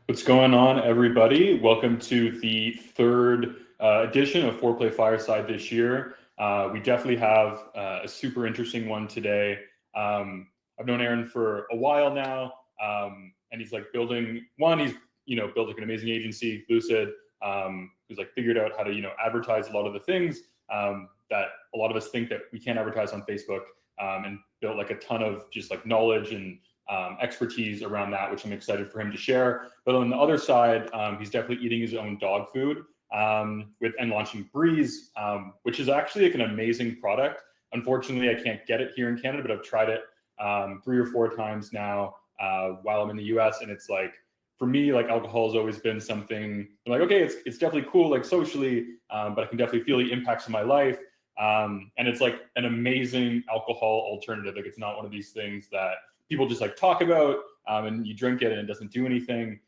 What's going on, everybody? Welcome to the third edition of Foreplay Fireside this year. We definitely have a super interesting one today. I've known Aaron for a while now, and he's like building one. He's built like an amazing agency, Lucid, who's like figured out how to advertise a lot of the things that a lot of us think that we can't advertise on Facebook, and built like a ton of just like knowledge and expertise around that, which I'm excited for him to share. But on the other side, he's definitely eating his own dog food and launching BREZ, which is actually like an amazing product. Unfortunately, I can't get it here in Canada, but I've tried it 3 or 4 times now while I'm in the US. And it's like, for me, like alcohol has always been something I'm like, okay, it's definitely cool, like socially, but I can definitely feel the impacts of my life. And it's like an amazing alcohol alternative. Like it's not one of these things that people just like talk about and you drink it and it doesn't do anything.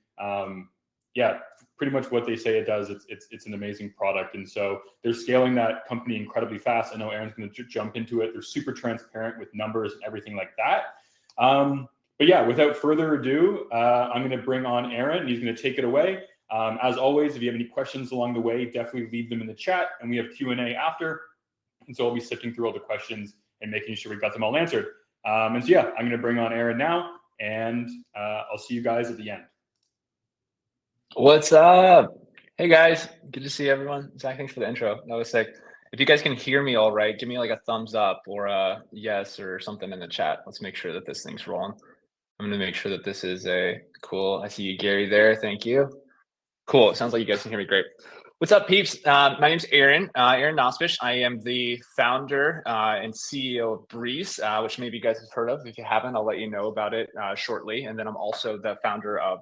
Yeah, pretty much what they say it does. It's an amazing product. And so they're scaling that company incredibly fast. I know Aaron's going to jump into it. They're super transparent with numbers and everything like that. But yeah, without further ado, I'm going to bring on Aaron and he's going to take it away. As always, if you have any questions along the way, definitely leave them in the chat and we have Q&A after. And so I'll be sifting through all the questions and making sure we got them all answered. And so yeah, I'm going to bring on Aaron now, and I'll see you guys at the end. What's up? Hey guys, good to see everyone. Zach, thanks for the intro. That was sick. If you guys can hear me all right, give me like a thumbs up or a yes or something in the chat. Let's make sure that this thing's rolling. I'm going to make sure that this is a cool. I see you, Gary, there. Thank you. Cool. It sounds like you guys can hear me great. What's up, peeps? My name's Aaron Nosbisch. I am the founder and CEO of BREZ, which maybe you guys have heard of. If you haven't, I'll let you know about it shortly. And then I'm also the founder of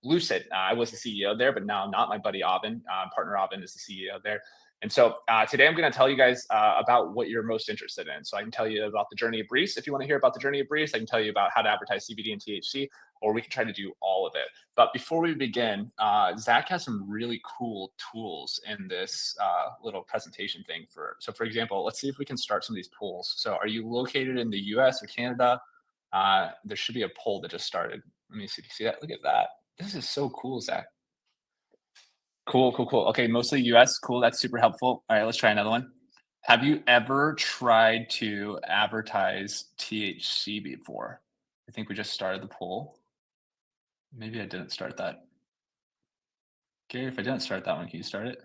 Lucid. I was the CEO there, but now I'm not. My buddy Aubin, partner Aubin, is the CEO there. And so today I'm going to tell you guys about what you're most interested in. So I can tell you about the journey of BREZ. If you want to hear about the journey of BREZ, I can tell you about how to advertise CBD and THC, or we can try to do all of it. But before we begin, Zach has some really cool tools in this little presentation thing. So for example, let's see if we can start some of these polls. So are you located in the US or Canada? There should be a poll that just started. Let me see if you see that. Look at that. This is so cool, Zach. Cool. Okay, mostly US. Cool. That's super helpful. All right, let's try another one. Have you ever tried to advertise THC before? I think we just started the poll. Maybe I didn't start that. Gary, if I didn't start that one, can you start it?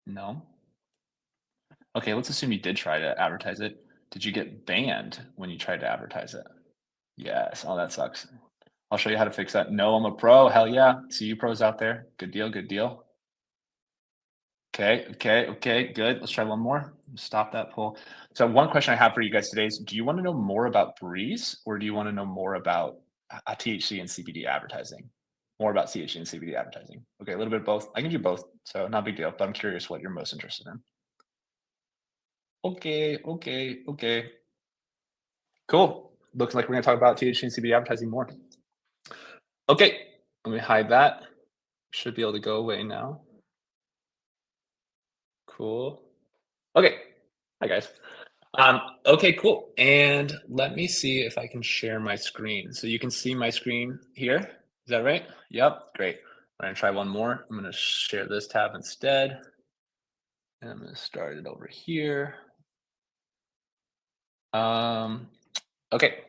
No. Okay, let's assume you did try to advertise it. Did you get banned when you tried to advertise it? Yes. Oh, that sucks. I'll show you how to fix that. No, I'm a pro. Hell yeah. See you pros out there. Good deal. Okay, good. Let's try one more. Stop that poll. So one question I have for you guys today is, do you want to know more about BREZ or do you want to know more about THC and CBD advertising? More about THC and CBD advertising. Okay, a little bit of both. I can do both, so not a big deal, but I'm curious what you're most interested in. Okay. Cool. Looks like we're going to talk about THC and CBD advertising more. Okay, let me hide that. Should be able to go away now. Cool. Okay. Hi, guys. Okay, cool. And let me see if I can share my screen. So you can see my screen here. Is that right? Yep, great. I'm going to try one more. I'm going to share this tab instead. And I'm going to start it over here. Okay.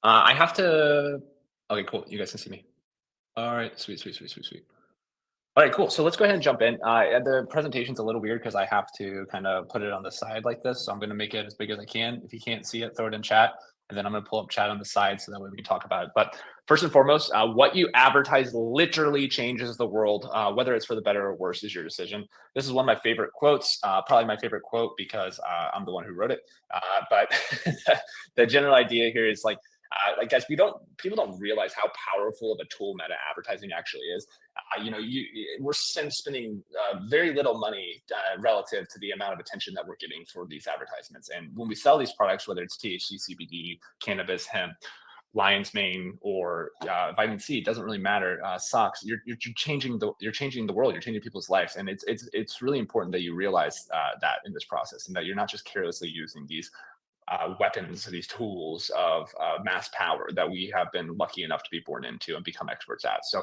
I have to, okay, cool. You guys can see me. All right, sweet. All right, cool. So let's go ahead and jump in. The presentation's a little weird because I have to kind of put it on the side like this. So I'm going to make it as big as I can. If you can't see it, throw it in chat. And then I'm going to pull up chat on the side so that way we can talk about it. But first and foremost, what you advertise literally changes the world. Whether it's for the better or worse is your decision. This is one of my favorite quotes, probably my favorite quote because I'm the one who wrote it. But the general idea here is like guys, people don't realize how powerful of a tool meta advertising actually is. We're spending very little money relative to the amount of attention that we're getting for these advertisements. And when we sell these products, whether it's THC, CBD, cannabis, hemp, lion's mane, or vitamin C, it doesn't really matter. Socks, you're changing the world, you're changing people's lives, and it's really important that you realize that in this process, and that you're not just carelessly using these weapons, these tools of mass power that we have been lucky enough to be born into and become experts at. So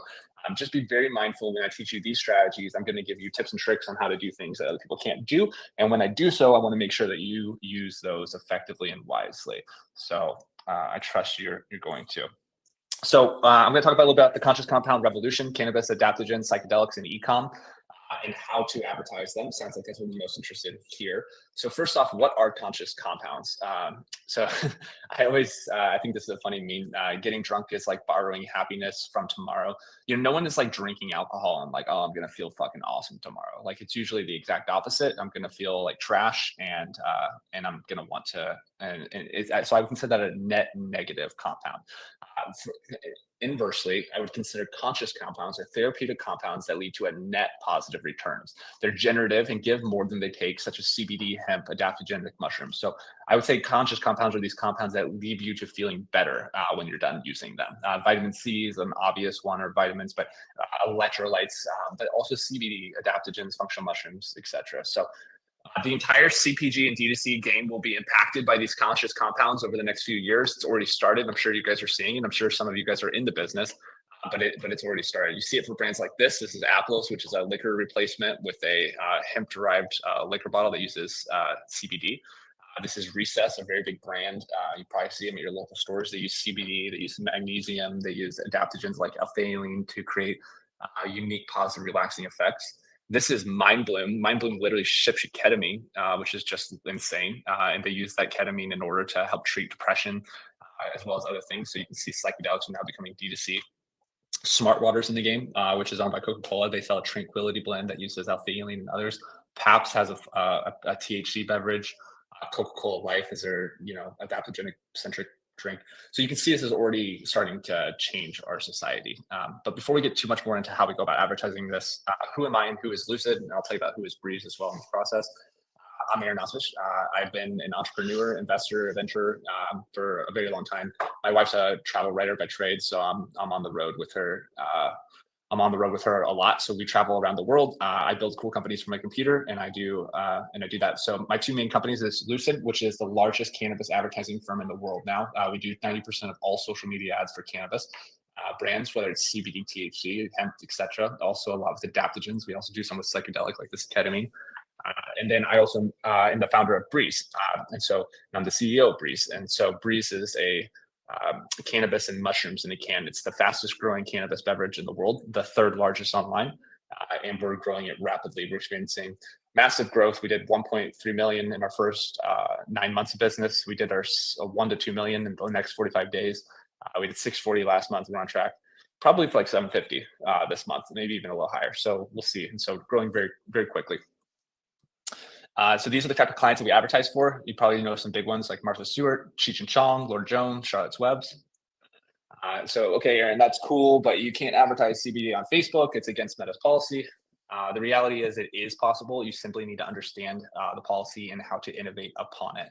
just be very mindful when I teach you these strategies. I'm going to give you tips and tricks on how to do things that other people can't do. And when I do so, I want to make sure that you use those effectively and wisely. So I trust you're going to. So I'm going to talk about a little bit about the conscious compound revolution, cannabis, adaptogens, psychedelics, and e-com. And how to advertise them. Sounds like that's what we're most interested in here. So first off, what are conscious compounds? So I think this is a funny meme. Getting drunk is like borrowing happiness from tomorrow. No one is like drinking alcohol and like, oh, I'm gonna feel fucking awesome tomorrow. Like it's usually the exact opposite. I'm gonna feel like trash, and I'm gonna want to. So I would consider that a net negative compound. Inversely, I would consider conscious compounds or therapeutic compounds that lead to a net positive returns. They're generative and give more than they take, such as CBD, hemp, adaptogenic mushrooms. So I would say conscious compounds are these compounds that leave you to feeling better when you're done using them. Vitamin C is an obvious one, or vitamins, but electrolytes, but also CBD, adaptogens, functional mushrooms, etc. So the entire CPG and D2C game will be impacted by these conscious compounds over the next few years. It's already started. I'm sure you guys are seeing it. I'm sure some of you guys are in the business, but it's already started. You see it for brands like this. This is Apples, which is a liquor replacement with a hemp-derived liquor bottle that uses CBD. This is Recess, a very big brand. You probably see them at your local stores. They use CBD, they use magnesium, they use adaptogens like L-theanine to create unique, positive, relaxing effects. This is Mind Bloom. Mind Bloom literally ships you ketamine, which is just insane. And they use that ketamine in order to help treat depression, as well as other things. So you can see psychedelics are now becoming D2C. Smart Water's in the game, which is owned by Coca-Cola. They sell a tranquility blend that uses L-theanine and others. Pabst has a THC beverage. Coca-Cola Life is their, adaptogenic centric drink. So you can see this is already starting to change our society. But before we get too much more into how we go about advertising this, who am I and who is Lucid? And I'll tell you about who is BREZ as well in this process. I'm Aaron Nosbisch. I've been an entrepreneur, investor, adventurer for a very long time. My wife's a travel writer by trade, so I'm on the road with her. I'm on the road with her a lot, so we travel around the world. I build cool companies from my computer, and I do that. So my two main companies is Lucid, which is the largest cannabis advertising firm in the world now. We do 90% of all social media ads for cannabis brands, whether it's CBD, THC, hemp, etc. Also a lot with adaptogens. We also do some with psychedelic, like this ketamine. And then I also am the founder of BREZ, and I'm the CEO of BREZ. And so BREZ is a cannabis and mushrooms in a can. It's the fastest growing cannabis beverage in the world, the third largest online, and we're growing it rapidly. We're experiencing massive growth. We did 1.3 million in our first 9 months of business. We did our 1 to 2 million in the next 45 days. We did 640 last month. We're on track, probably for like 750 this month, maybe even a little higher. So we'll see. And so growing very, very quickly. So these are the type of clients that we advertise for. You probably know some big ones like Martha Stewart, Cheech and Chong, Lord Jones, Charlotte's Webs. Okay, Aaron, that's cool, but you can't advertise CBD on Facebook. It's against Meta's policy. The reality is it is possible. You simply need to understand the policy and how to innovate upon it.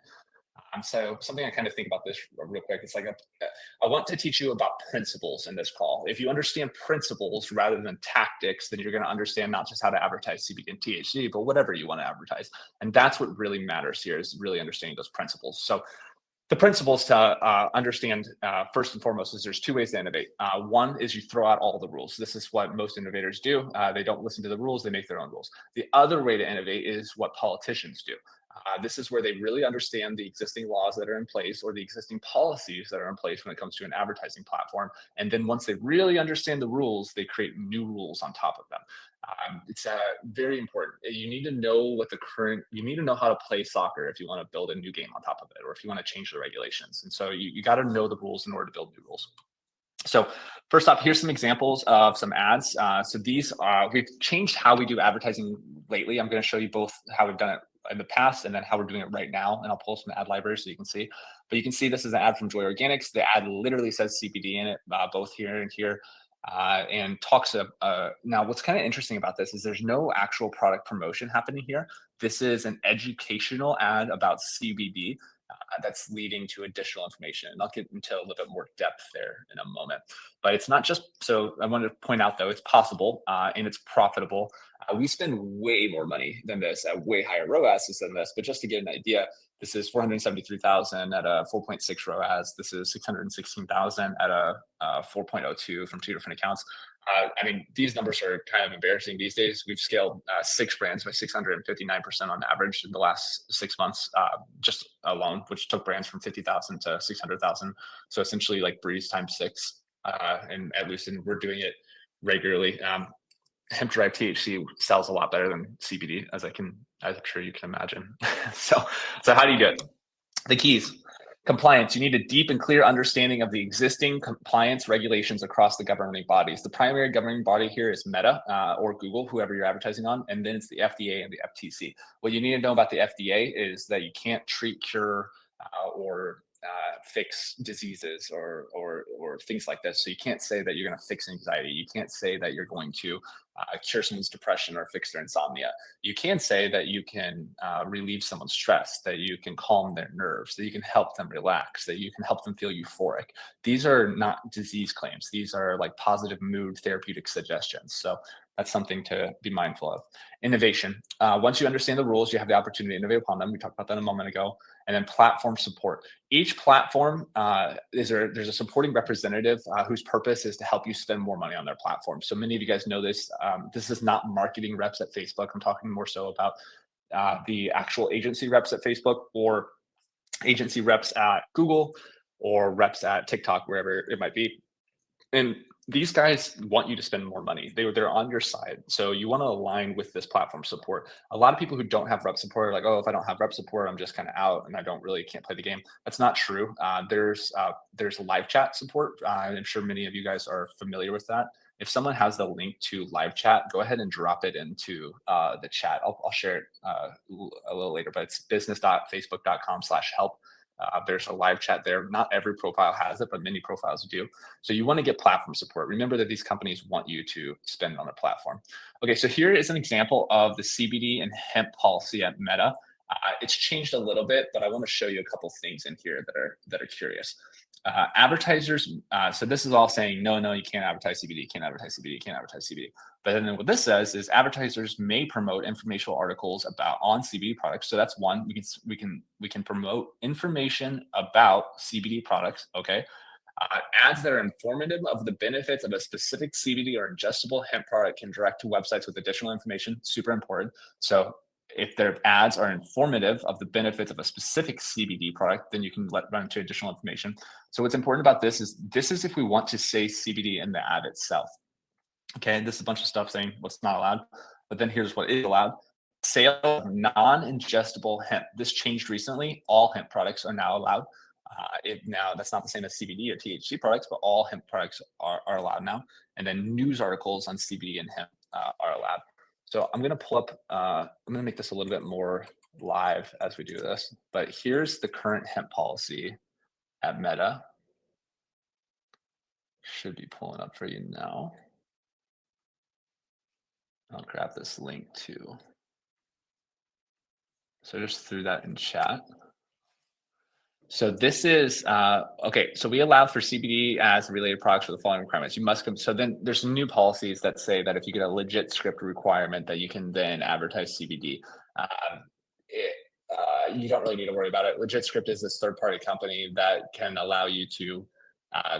So something I kind of think about this real quick. It's like I want to teach you about principles in this call. If you understand principles rather than tactics, then you're going to understand not just how to advertise CBD and THC, but whatever you want to advertise. And that's what really matters here, is really understanding those principles. So the principles to understand first and foremost is there's two ways to innovate. One is you throw out all the rules. This is what most innovators do. They don't listen to the rules, they make their own rules. The other way to innovate is what politicians do. This is where they really understand the existing laws that are in place or the existing policies that are in place when it comes to an advertising platform. And then once they really understand the rules, they create new rules on top of them. It's very important. You need to know you need to know how to play soccer if you want to build a new game on top of it, or if you want to change the regulations. And so you got to know the rules in order to build new rules. So first off, here's some examples of some ads. So these we've changed how we do advertising lately. I'm going to show you both how we've done it in the past and then how we're doing it right now. And I'll pull some ad libraries so you can see. But you can see this is an ad from Joy Organics. The ad literally says CBD in it, both here and here. And talks of now what's kind of interesting about this is there's no actual product promotion happening here. This is an educational ad about CBD that's leading to additional information. And I'll get into a little bit more depth there in a moment. But it's not just, so I want to point out though, it's possible and it's profitable. We spend way more money than this at way higher ROASs than this, but just to get an idea, This is 473,000 at a 4.6 ROAS. This is 616,000 at a 4.02 from 2 different accounts. I mean, these numbers are kind of embarrassing these days. We've scaled 6 brands by 659% on average in the last 6 months, just alone, which took brands from 50,000 to 600,000. So essentially like BREZ times 6. And at Lucid, we're doing it regularly. Hemp-derived THC sells a lot better than CBD, as I'm sure you can imagine. So how do you do it? The keys. Compliance. You need a deep and clear understanding of the existing compliance regulations across the governing bodies. The primary governing body here is Meta or Google, whoever you're advertising on, and then it's the FDA and the FTC. What you need to know about the FDA is that you can't treat, cure, or fix diseases or things like this. So you can't say that you're going to fix anxiety. You can't say that you're going to cure someone's depression or fix their insomnia. You can say that you can relieve someone's stress, that you can calm their nerves, that you can help them relax, that you can help them feel euphoric. These are not disease claims. These are like positive mood therapeutic suggestions. So that's something to be mindful of. Innovation. Once you understand the rules, you have the opportunity to innovate upon them. We talked about that a moment ago. And then platform support. Each platform, there's a supporting representative whose purpose is to help you spend more money on their platform. So many of you guys know this. This is not marketing reps at Facebook. I'm talking more so about the actual agency reps at Facebook or agency reps at Google or reps at TikTok, wherever it might be. And these guys want you to spend more money. They're on your side. So you want to align with this platform support. A lot of people who don't have rep support are like, oh, if I don't have rep support, I'm just kind of out and I can't play the game. That's not true. There's live chat support. I'm sure many of you guys are familiar with that. If someone has the link to live chat, go ahead and drop it into the chat. I'll share it a little later, but it's business.facebook.com/help. There's a live chat there. Not every profile has it, but many profiles do. So you want to get platform support. Remember that these companies want you to spend on their platform. Okay, so here is an example of the CBD and hemp policy at Meta. It's changed a little bit, but I want to show you a couple things in here that are curious. Advertisers, so this is all saying, no, you can't advertise CBD, can't advertise CBD, can't advertise CBD. But then what this says is advertisers may promote informational articles on CBD products. So that's one. We can promote information about CBD products. Okay. Ads that are informative of the benefits of a specific CBD or ingestible hemp product can direct to websites with additional information. Super important. So if their ads are informative of the benefits of a specific CBD product, then you can run to additional information. So what's important about this is if we want to say CBD in the ad itself. Okay, this is a bunch of stuff saying what's not allowed, but then here's what is allowed. Sale of non-ingestible hemp. This changed recently. All hemp products are now allowed. Now that's not the same as CBD or THC products, but all hemp products are allowed now. And then news articles on CBD and hemp are allowed. So I'm going to pull up, I'm going to make this a little bit more live as we do this, but here's the current hemp policy at Meta. Should be pulling up for you now. I'll grab this link too. So I just threw that in chat. So this is, okay, so we allow for CBD as related products for the following requirements. You must come, so then there's some new policies that say that if you get a legit script requirement that you can then advertise CBD. You don't really need to worry about it. Legit Script is this third-party company that can allow you to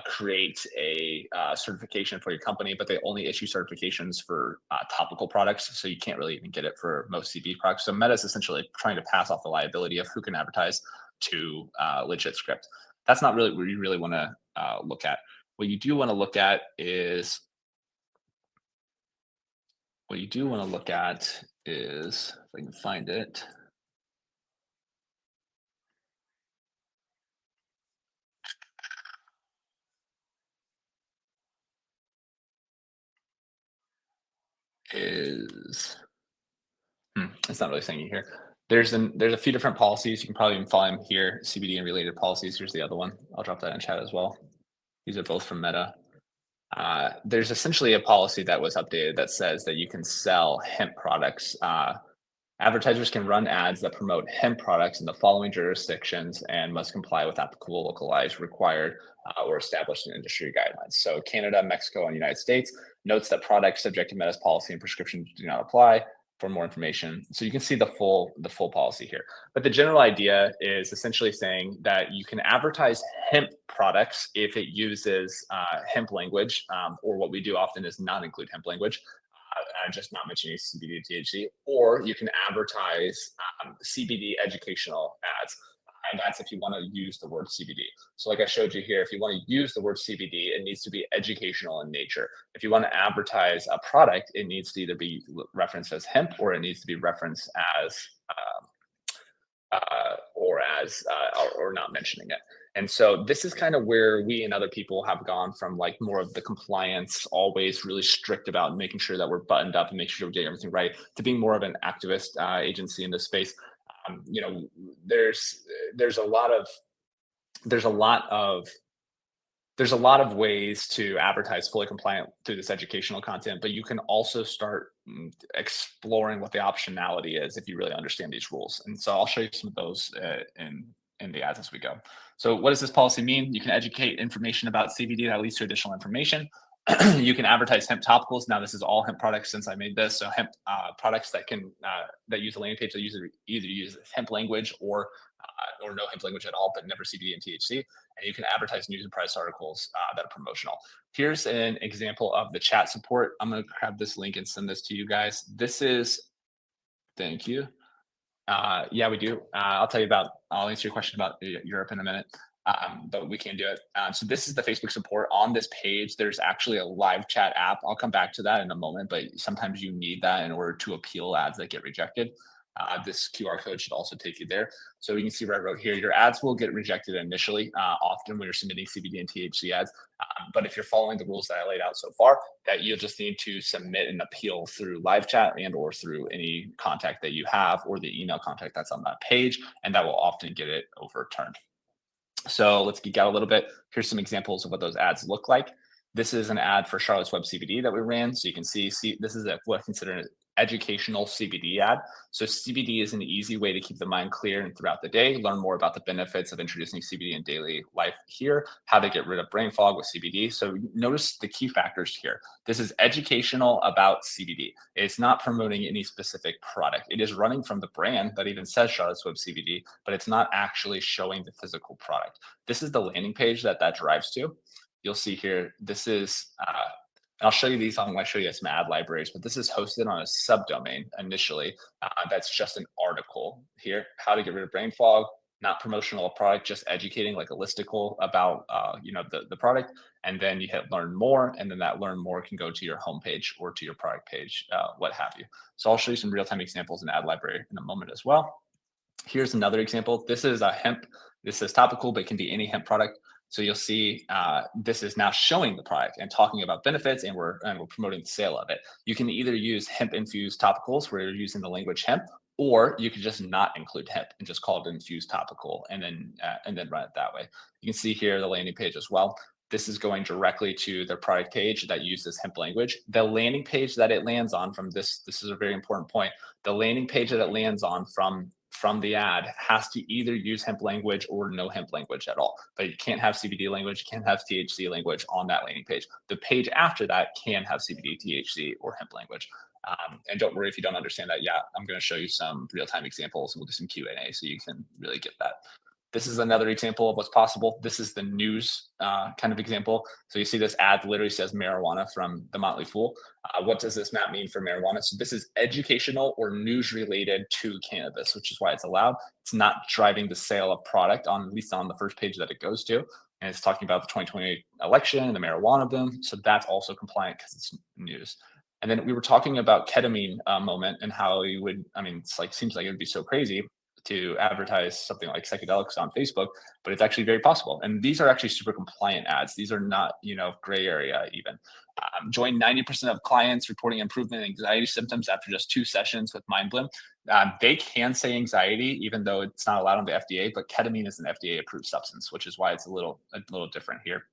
create a certification for your company, but they only issue certifications for topical products. So you can't really even get it for most CBD products. So Meta is essentially trying to pass off the liability of who can advertise to Legit Script. That's not really what you really want to look at. What you do want to look at is, if I can find it. It's not really saying here. There's a few different policies. You can probably even find them here. CBD and related policies. Here's the other one. I'll drop that in chat as well. These are both from Meta. There's essentially a policy that was updated that says that you can sell hemp products. Advertisers can run ads that promote hemp products in the following jurisdictions and must comply with applicable localized, required, or established industry guidelines. So Canada, Mexico, and United States notes that products subject to Meta's policy and prescription do not apply. more information. So you can see the full policy here. But the general idea is essentially saying that you can advertise hemp products if it uses hemp language, or what we do often is not include hemp language, just not mentioning CBD THC, or you can advertise CBD educational ads. And that's if you want to use the word CBD. So like I showed you here, if you want to use the word CBD, it needs to be educational in nature. If you want to advertise a product, it needs to either be referenced as hemp, or it needs to be referenced as or not mentioning it. And so this is kind of where we and other people have gone from like more of the compliance, always really strict about making sure that we're buttoned up and making sure we're getting everything right, to being more of an activist agency in this space. There's a lot of ways to advertise fully compliant through this educational content, but you can also start exploring what the optionality is if you really understand these rules. And so I'll show you some of those in the ads as we go. So what does this policy mean? You can educate information about CBD that leads to additional information. You can advertise hemp topicals. Now this is all hemp products since I made this. So hemp products that use a landing page that either use hemp language or no hemp language at all, but never CBD and THC. And you can advertise news and press articles that are promotional. Here's an example of the chat support. I'm going to grab this link and send this to you guys. Thank you. Yeah, we do. I'll answer your question about Europe in a minute. But we can do it. So this is the Facebook support. On this page, there's actually a live chat app. I'll come back to that in a moment, but sometimes you need that in order to appeal ads that get rejected. This QR code should also take you there. So you can see where I wrote here, your ads will get rejected initially, often when you're submitting CBD and THC ads. But if you're following the rules that I laid out so far, that you'll just need to submit an appeal through live chat and or through any contact that you have or the email contact that's on that page, and that will often get it overturned. So let's geek out a little bit. Here's some examples of what those ads look like. This is an ad for Charlotte's Web CBD that we ran. So you can see this is what I consider an educational CBD ad. So CBD is an easy way to keep the mind clear and throughout the day. Learn more about the benefits of introducing CBD in daily life here, how to get rid of brain fog with CBD. So notice the key factors here. This is educational about CBD. It's not promoting any specific product. It is running from the brand that even says Charlotte's Web CBD, but it's not actually showing the physical product. This is the landing page that drives to. You'll see here, this is, and I'll show you these, I'm going to show you some ad libraries, but this is hosted on a subdomain initially. That's just an article here, how to get rid of brain fog, not promotional product, just educating, like a listicle about the product. And then you hit learn more, and then that learn more can go to your homepage or to your product page, what have you. So I'll show you some real-time examples in ad library in a moment as well. Here's another example. This is a hemp. This is topical, but it can be any hemp product. So you'll see this is now showing the product and talking about benefits, and we're promoting the sale of it. You can either use hemp infused topicals where you're using the language hemp, or you could just not include hemp and just call it infused topical and then run it that way. You can see here the landing page as well. This is going directly to their product page that uses hemp language. The landing page that it lands on from this is a very important point. The landing page that it lands on from the ad has to either use hemp language or no hemp language at all. But you can't have CBD language, you can't have THC language on that landing page. The page after that can have CBD, THC, or hemp language. And don't worry if you don't understand that yet. I'm going to show you some real-time examples, and we'll do some Q&A so you can really get that. This is another example of what's possible. This is the news kind of example. So you see this ad literally says marijuana from the Motley Fool. What does this map mean for marijuana? So this is educational or news related to cannabis, which is why it's allowed. It's not driving the sale of product, at least on the first page that it goes to. And it's talking about the 2020 election and the marijuana boom. So that's also compliant because it's news. And then we were talking about ketamine moment and how you would, seems like it would be so crazy to advertise something like psychedelics on Facebook, but it's actually very possible. And these are actually super compliant ads. These are not, gray area even. Join 90% of clients reporting improvement in anxiety symptoms after just 2 sessions with MindBloom. They can say anxiety, even though it's not allowed on the FDA, but ketamine is an FDA approved substance, which is why it's a little different here.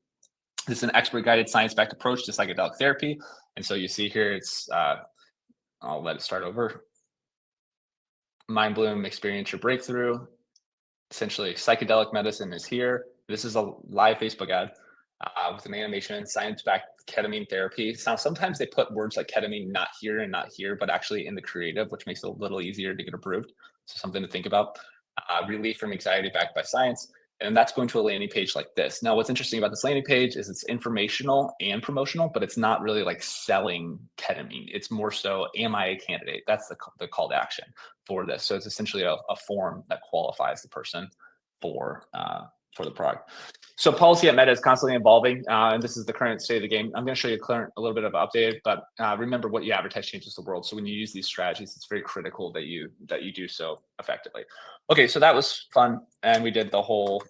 This is an expert guided science-backed approach to psychedelic therapy. And so you see here, it's, I'll let it start over. MindBloom, experience your breakthrough. Essentially, psychedelic medicine is here. This is a live Facebook ad. with an animation, science-backed ketamine therapy. So sometimes they put words like ketamine not here and not here, but actually in the creative, which makes it a little easier to get approved. So something to think about. Relief from anxiety backed by science. And that's going to a landing page like this. Now, what's interesting about this landing page is it's informational and promotional, but it's not really like selling ketamine. It's more so, am I a candidate? That's the call to action for this. So it's essentially a form that qualifies the person for the product. So policy at Meta is constantly evolving, and this is the current state of the game. I'm going to show you a little bit of update, but remember, what you advertise changes the world. So when you use these strategies, it's very critical that you do so effectively. Okay, so that was fun, and we did the whole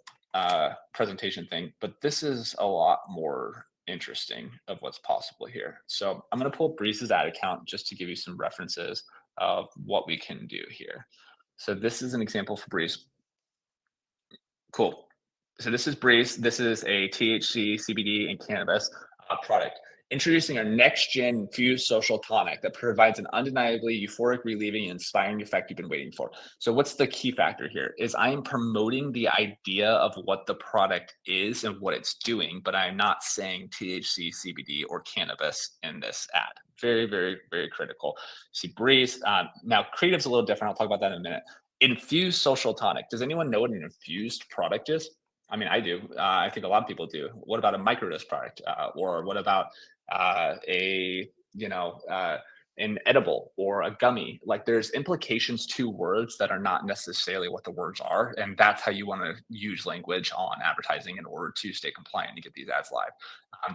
presentation thing, but this is a lot more interesting of what's possible here. So I'm going to pull up BREZ's ad account just to give you some references of what we can do here. So this is an example for BREZ. Cool. So this is BREZ. This is a THC, CBD, and cannabis product. Introducing our next-gen infused social tonic that provides an undeniably euphoric, relieving, and inspiring effect you've been waiting for. So what's the key factor here is I am promoting the idea of what the product is and what it's doing, but I'm not saying THC, CBD, or cannabis in this ad. Very, very, very critical. See, BREZ, now creative's a little different. I'll talk about that in a minute. Infused social tonic. Does anyone know what an infused product is? I mean, I do. I think a lot of people do. What about a microdose product? Or what about an edible or a gummy? Like, there's implications to words that are not necessarily what the words are. And that's how you want to use language on advertising in order to stay compliant and get these ads live.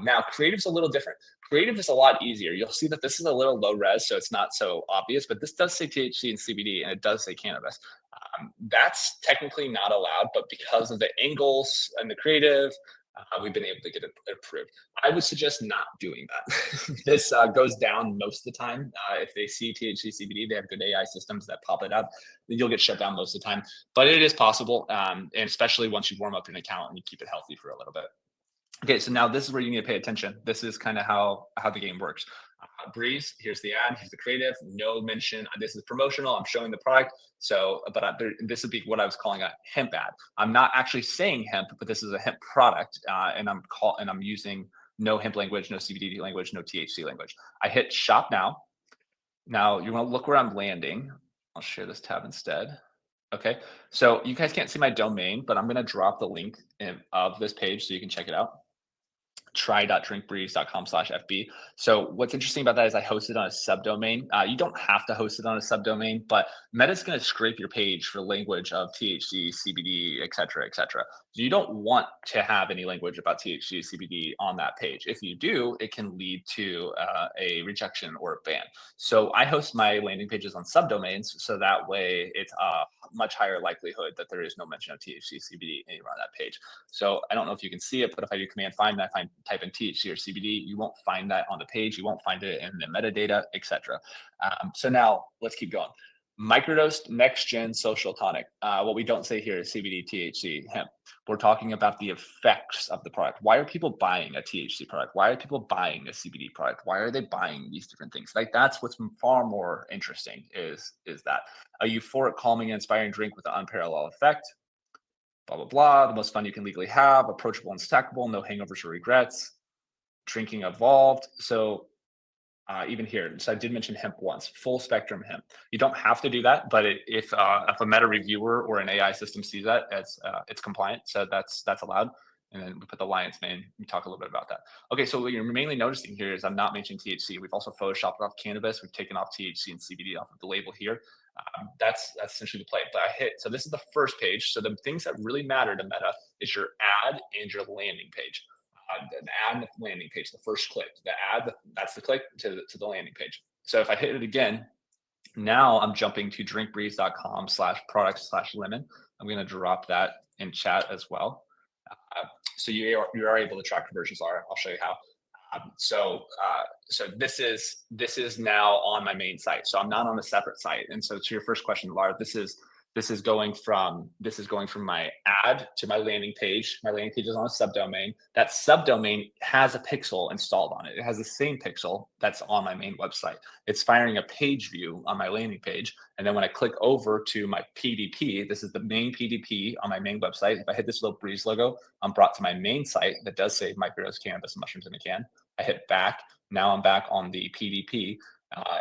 Now, creative's a little different. Creative is a lot easier. You'll see that this is a little low res, so it's not so obvious, but this does say THC and CBD, and it does say cannabis. That's technically not allowed, but because of the angles and the creative, we've been able to get it approved. I would suggest not doing that. This goes down most of the time. If they see THC, CBD, they have good AI systems that pop it up. Then you'll get shut down most of the time. But it is possible, and especially once you warm up an account and you keep it healthy for a little bit. Okay, so now this is where you need to pay attention. This is kind of how the game works. BREZ, here's the ad, here's the creative, no mention. This is promotional. I'm showing the product. So, but this would be what I was calling a hemp ad. I'm not actually saying hemp, but this is a hemp product, and I'm using no hemp language, no CBD language, no THC language. I hit shop now. Now you want to look where I'm landing. I'll share this tab instead. Okay, so you guys can't see my domain, but I'm going to drop the link of this page so you can check it out. try.drinkbreeze.com/FB. So what's interesting about that is I host it on a subdomain. You don't have to host it on a subdomain, but Meta's going to scrape your page for language of THC, CBD, et cetera, et cetera. So you don't want to have any language about THC, CBD on that page. If you do, it can lead to a rejection or a ban. So I host my landing pages on subdomains, so that way it's a much higher likelihood that there is no mention of THC, CBD anywhere on that page. So I don't know if you can see it, but if I do command find, and I type in THC or CBD, you won't find that on the page. You won't find it in the metadata, etc. So now let's keep going. Microdosed next-gen social tonic. What we don't say here is CBD, THC, hemp. We're talking about the effects of the product. Why are people buying a THC product? Why are people buying a CBD product? Why are they buying these different things? Like, that's what's far more interesting is that a euphoric, calming, and inspiring drink with an unparalleled effect. Blah, blah, blah. The most fun you can legally have, approachable and stackable, no hangovers or regrets, drinking evolved. So even here, so I did mention hemp once, full spectrum hemp. You don't have to do that, but if a meta reviewer or an AI system sees that, it's compliant. So that's allowed. And then we put the lion's mane. We talk a little bit about that. Okay, so what you're mainly noticing here is I'm not mentioning THC. We've also photoshopped off cannabis. We've taken off THC and CBD off of the label here. That's essentially the play. But I hit, so this is the first page. So the things that really matter to Meta is your ad and your landing page. The ad and the landing page, the first click. The ad, that's the click to the landing page. So if I hit it again, now I'm jumping to drinkbreeze.com/products/lemon. I'm going to drop that in chat as well. So you are able to track conversions. I'll show you how. So this is now on my main site. So I'm not on a separate site. And so to your first question, Laura, this is This is going from my ad to my landing page. My landing page is on a subdomain. That subdomain has a pixel installed on it. It has the same pixel that's on my main website. It's firing a page view on my landing page. And then when I click over to my PDP, this is the main PDP on my main website. If I hit this little BREZ logo, I'm brought to my main site that does say microdose cannabis mushrooms in a can. I hit back. Now I'm back on the PDP.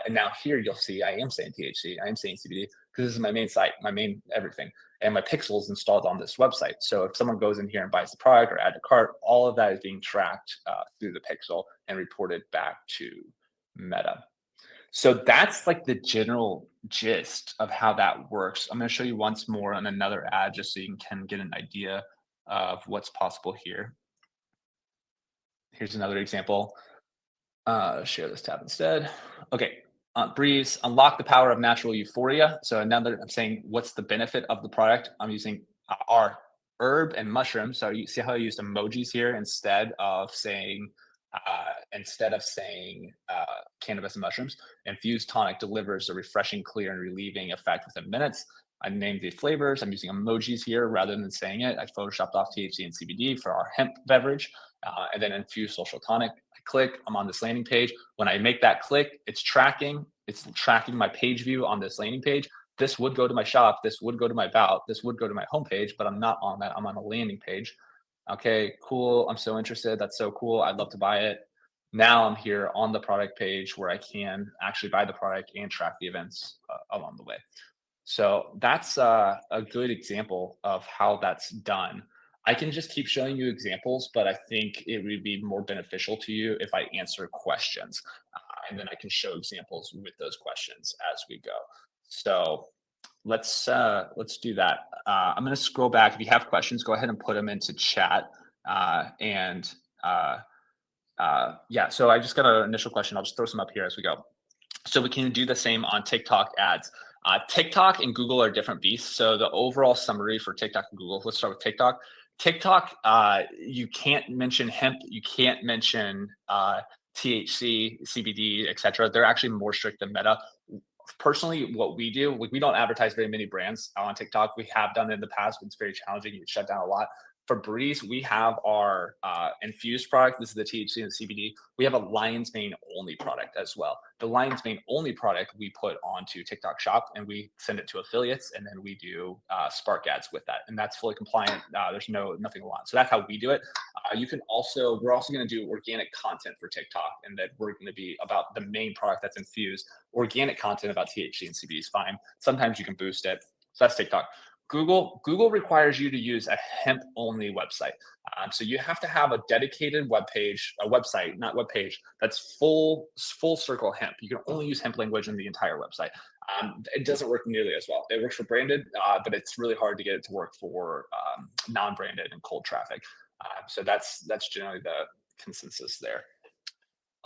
And now here you'll see I am saying THC, I am saying CBD, because this is my main site, my main everything. And my pixel is installed on this website. So if someone goes in here and buys the product or add to cart, all of that is being tracked through the pixel and reported back to Meta. So that's like the general gist of how that works. I'm going to show you once more on another ad just so you can get an idea of what's possible here. Here's another example. Share this tab instead. Okay, BREZ, unlock the power of natural euphoria. So now that I'm saying what's the benefit of the product, I'm using our herb and mushroom. So you see how I used emojis here instead of saying cannabis and mushrooms. Infused tonic delivers a refreshing, clear, and relieving effect within minutes. I named the flavors. I'm using emojis here rather than saying it. I photoshopped off THC and CBD for our hemp beverage, and then infused social tonic. I click. I'm on this landing page. When I make that click, it's tracking. It's tracking my page view on this landing page. This would go to my shop. This would go to my about. This would go to my homepage, but I'm not on that. I'm on a landing page. Okay, cool. I'm so interested. That's so cool. I'd love to buy it. Now I'm here on the product page where I can actually buy the product and track the events along the way. So that's a good example of how that's done. I can just keep showing you examples, but I think it would be more beneficial to you if I answer questions, and then I can show examples with those questions as we go. So let's do that. I'm going to scroll back. If you have questions, go ahead and put them into chat. Yeah, so I just got an initial question. I'll just throw some up here as we go. So we can do the same on TikTok ads. TikTok and Google are different beasts. So the overall summary for TikTok and Google, let's start with TikTok. TikTok, you can't mention hemp, you can't mention THC, CBD, etc. They're actually more strict than Meta. Personally, what we do, we don't advertise very many brands on TikTok. We have done it in the past, but it's very challenging. You get shut down a lot. For BREZ, we have our infused product. This is the THC and CBD. We have a lion's mane only product as well. The lion's mane only product we put onto TikTok Shop and we send it to affiliates, and then we do Spark ads with that, and that's fully compliant. There's nothing along. So that's how we do it. We're also going to do organic content for TikTok, and that we're going to be about the main product that's infused. Organic content about THC and CBD is fine. Sometimes you can boost it. So that's TikTok. Google requires you to use a hemp only website. So you have to have a dedicated website, not web page, that's full circle hemp. You can only use hemp language in the entire website. It doesn't work nearly as well. It works for branded, but it's really hard to get it to work for non-branded and cold traffic. So that's generally the consensus there.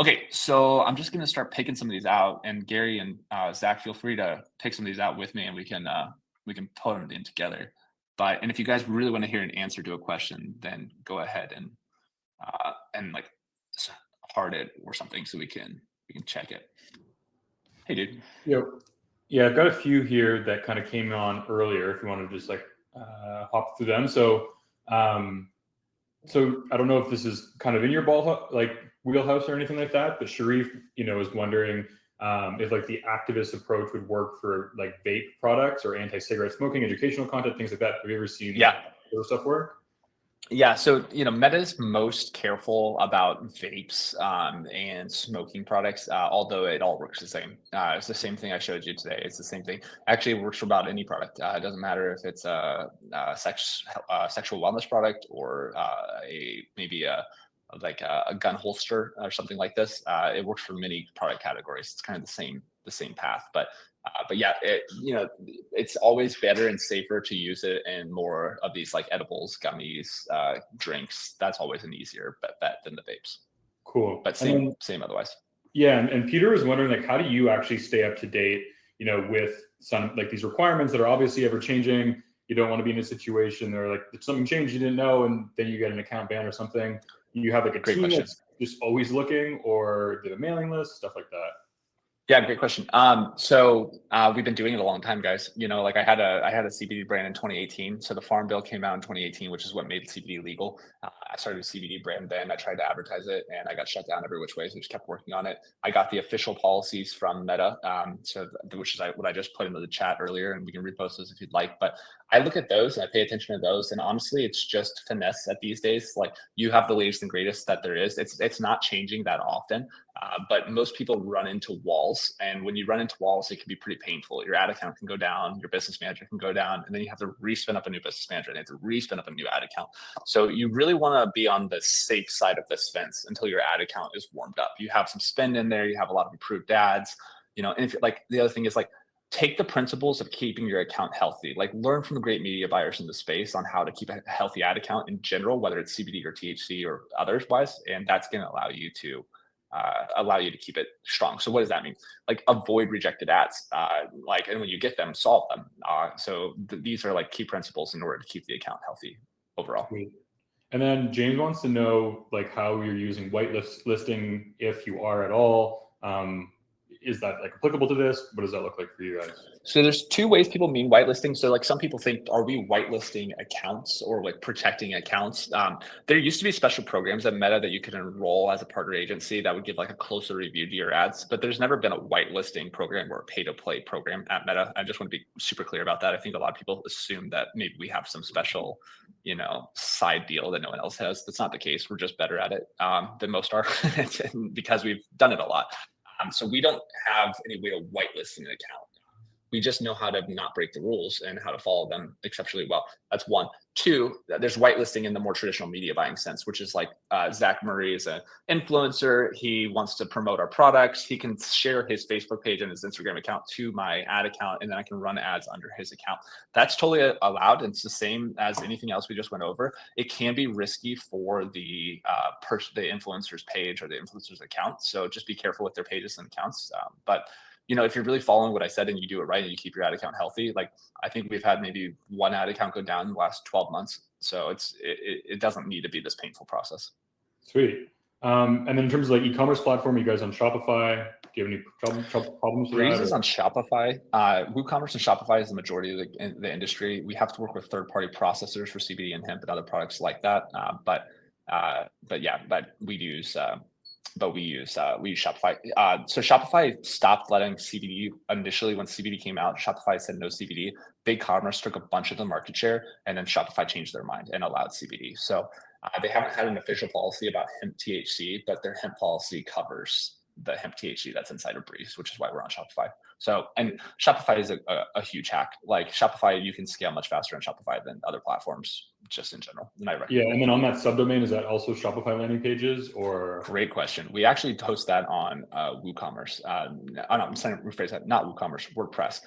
Okay, so I'm just going to start picking some of these out, and Gary and Zach, feel free to pick some of these out with me, and we can put them in together. And if you guys really want to hear an answer to a question, then go ahead and like heart it or something so we can check it. Hey, dude. Yeah, I've got a few here that kind of came on earlier. If you want to just like hop through them. So I don't know if this is kind of in your wheelhouse or anything like that, but Sharif, is wondering if like the activist approach would work for like vape products or anti-cigarette smoking, educational content, things like that. Have you ever seen those stuff work? Yeah, so Meta's most careful about vapes and smoking products, although it all works the same. It's the same thing I showed you today. It's the same thing. Actually, it works for about any product. It doesn't matter if it's a sexual wellness product or maybe a gun holster or something like this. It works for many product categories. It's kind of the same path, but yeah, it's always better and safer to use it in more of these like edibles, gummies, drinks. That's always an easier bet than the vapes. Cool. But same otherwise. Yeah, and Peter was wondering, like, how do you actually stay up to date, with some like these requirements that are obviously ever changing? You don't want to be in a situation where like something changed you didn't know, and then you get an account ban or something. You have like a team that's just always looking, or do a mailing list, stuff like that? Yeah, great question. We've been doing it a long time, guys. You know, like I had a CBD brand in 2018. So the Farm Bill came out in 2018, which is what made CBD legal. I started a CBD brand then. I tried to advertise it, and I got shut down every which way. So we just kept working on it. I got the official policies from Meta, which is what I just put into the chat earlier, and we can repost those if you'd like. But I look at those and I pay attention to those, and honestly, it's just finesse at these days. Like you have the latest and greatest that there is. It's not changing that often. But most people run into walls, and when you run into walls, it can be pretty painful. Your ad account can go down, your business manager can go down, and then you have to re-spin up a new business manager, and you have to re-spin up a new ad account. So you really want to be on the safe side of this fence until your ad account is warmed up. You have some spend in there, you have a lot of approved ads, you know. And if like the other thing is like take the principles of keeping your account healthy, like learn from the great media buyers in the space on how to keep a healthy ad account in general, whether it's CBD or THC or otherwise, and that's going to allow you to keep it strong. So what does that mean? Like avoid rejected ads, and when you get them, solve them. These are like key principles in order to keep the account healthy overall. Sweet. And then James wants to know like how you're using whitelisting, if you are at all. Is that like applicable to this? What does that look like for you guys? So there's two ways people mean whitelisting. So like some people think, are we whitelisting accounts or like protecting accounts? There used to be special programs at Meta that you could enroll as a partner agency that would give like a closer review to your ads, but there's never been a whitelisting program or a pay to play program at Meta. I just want to be super clear about that. I think a lot of people assume that maybe we have some special, you know, side deal that no one else has. That's not the case. We're just better at it than most are because we've done it a lot. So we don't have any way to whitelist an account. We just know how to not break the rules and how to follow them exceptionally well. That's one. Two, there's whitelisting in the more traditional media buying sense, which is like Zach Murray is an influencer. He wants to promote our products. He can share his Facebook page and his Instagram account to my ad account, and then I can run ads under his account. That's totally allowed. And it's the same as anything else we just went over. It can be risky for the influencer's page or the influencer's account. So just be careful with their pages and accounts. But you know, if you're really following what I said and you do it right and you keep your ad account healthy, like I think we've had maybe one ad account go down in the last 12 months. So it doesn't need to be this painful process. Sweet. And then in terms of like e-commerce platform, you guys on Shopify? Do you have any problems with BREZ that? is on Shopify. WooCommerce and Shopify is the majority of the industry. We have to work with third-party processors for CBD and hemp and other products like that. But we use Shopify. So Shopify stopped letting CBD initially when CBD came out. Shopify said no CBD. BigCommerce took a bunch of the market share, and then Shopify changed their mind and allowed CBD. So they haven't had an official policy about hemp THC, but their hemp policy covers the hemp THC that's inside of BREZ, which is why we're on Shopify. So, and Shopify is a huge hack. Like Shopify, you can scale much faster on Shopify than other platforms just in general. And I recommend and then on that subdomain, is that also Shopify landing pages or? Great question. We actually host that on WooCommerce. I'm trying to rephrase that, not WooCommerce, WordPress.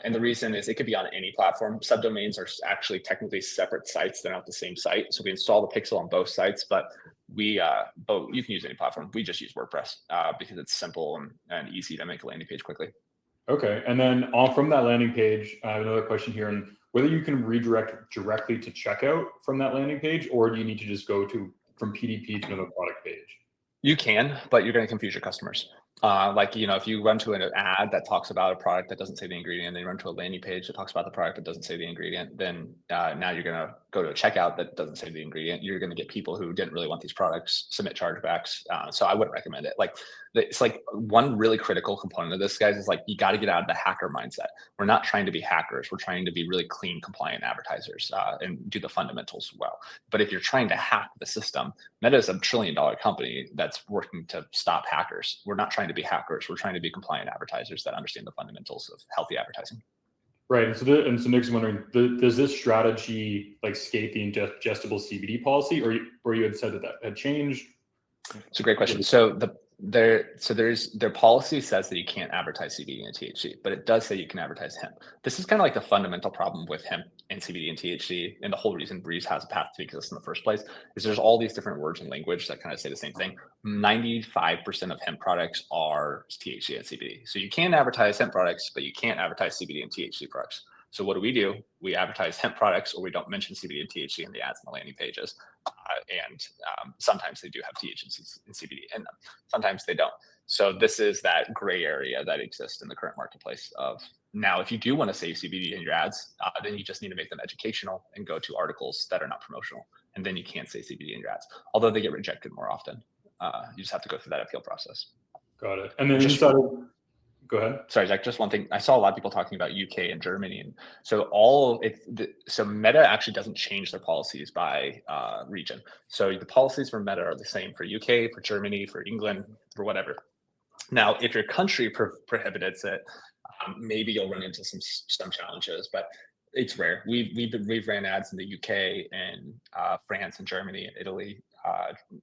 And the reason is it could be on any platform. Subdomains are actually technically separate sites. They're not the same site. So we install the pixel on both sites, but you can use any platform. We just use WordPress because it's simple and easy to make a landing page quickly. Okay. And then from that landing page, I have another question here, and whether you can redirect directly to checkout from that landing page, or do you need to just go from PDP to another product page? You can, but you're going to confuse your customers. If you run to an ad that talks about a product that doesn't say the ingredient, then you run to a landing page that talks about the product that doesn't say the ingredient, then now you're going to go to a checkout that doesn't say the ingredient. You're going to get people who didn't really want these products submit chargebacks. So I wouldn't recommend it. It's like one really critical component of this, guys, is like you got to get out of the hacker mindset. We're not trying to be hackers. We're trying to be really clean, compliant advertisers and do the fundamentals well. But if you're trying to hack the system, Meta is $1 trillion company that's working to stop hackers. We're not trying to be hackers. We're trying to be compliant advertisers that understand the fundamentals of healthy advertising. Right. And so Nick's wondering, does this strategy like skate the ingestible CBD policy, or you had said that had changed? It's a great question. So their policy says that you can't advertise CBD and THC, but it does say you can advertise hemp. This is kind of like the fundamental problem with hemp and CBD and THC, and the whole reason BREZ has a path to exist in the first place is there's all these different words and language that kind of say the same thing. 95% of hemp products are THC and CBD. So you can advertise hemp products, but you can't advertise CBD and THC products. So what do? We advertise hemp products, or we don't mention CBD and THC in the ads and the landing pages. And sometimes they do have THC and CBD in them. Sometimes they don't. So this is that gray area that exists in the current marketplace of now, if you do want to say CBD in your ads, then you just need to make them educational and go to articles that are not promotional. And then you can't say CBD in your ads, although they get rejected more often. You just have to go through that appeal process. Got it. And then inside of, go ahead. Sorry, Zach, just one thing. I saw a lot of people talking about UK and Germany. And so so Meta actually doesn't change their policies by region. So the policies for Meta are the same for UK, for Germany, for England, for whatever. Now, if your country prohibits it, maybe you'll run into some challenges, but it's rare. We've ran ads in the UK and France and Germany and Italy,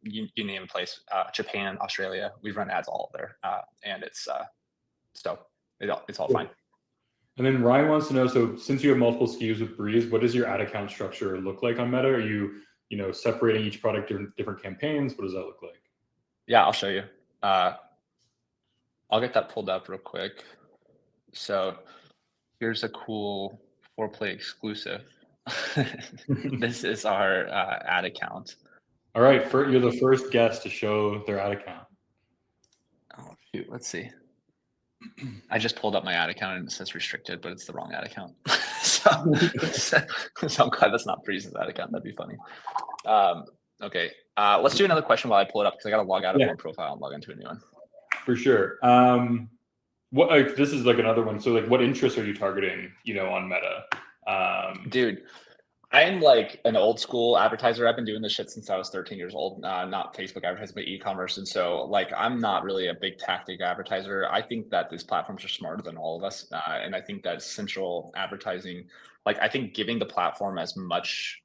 you name a place, Japan, Australia. We've run ads all there, and it's all fine. And then Ryan wants to know, so since you have multiple SKUs with BREZ, what does your ad account structure look like on Meta? Are you separating each product in different campaigns? What does that look like? Yeah, I'll show you. I'll get that pulled up real quick. So here's a cool Foreplay exclusive. This is our ad account. All right, you're the first guest to show their ad account. Oh shoot, let's see. I just pulled up my ad account and it says restricted, but it's the wrong ad account. so I'm glad that's not BREZ's ad account. That'd be funny. Okay, let's do another question while I pull it up because I got to log out of one profile and log into a new one. For sure. This is like another one. So like, what interests are you targeting, on Meta? Dude, I'm like an old school advertiser. I've been doing this shit since I was 13 years old, not Facebook advertising, but e-commerce. And so like, I'm not really a big tactic advertiser. I think that these platforms are smarter than all of us. And I think that central advertising, like I think giving the platform as much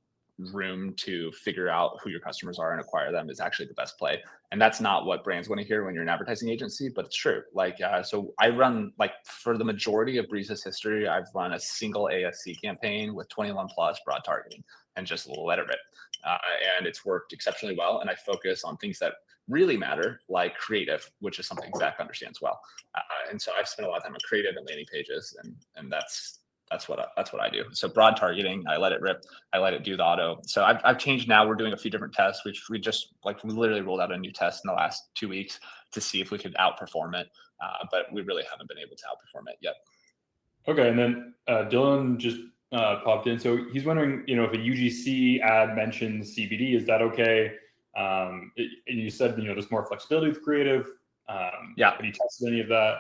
room to figure out who your customers are and acquire them is actually the best play. And that's not what brands want to hear when you're an advertising agency, but it's true. Like, so I run, like for the majority of BREZ's history, I've run a single ASC campaign with 21 plus broad targeting and just let it rip. And it's worked exceptionally well. And I focus on things that really matter, like creative, which is something Zach understands well. And so I've spent a lot of time on creative and landing pages, and that's what I do. So broad targeting, I let it rip. I let it do the auto. So I've changed now. We're doing a few different tests, which we literally rolled out a new test in the last 2 weeks to see if we could outperform it. But we really haven't been able to outperform it yet. Okay. And then Dylan just popped in. So he's wondering, if a UGC ad mentions CBD, is that okay? You said, there's more flexibility with creative. Yeah. Have you tested any of that?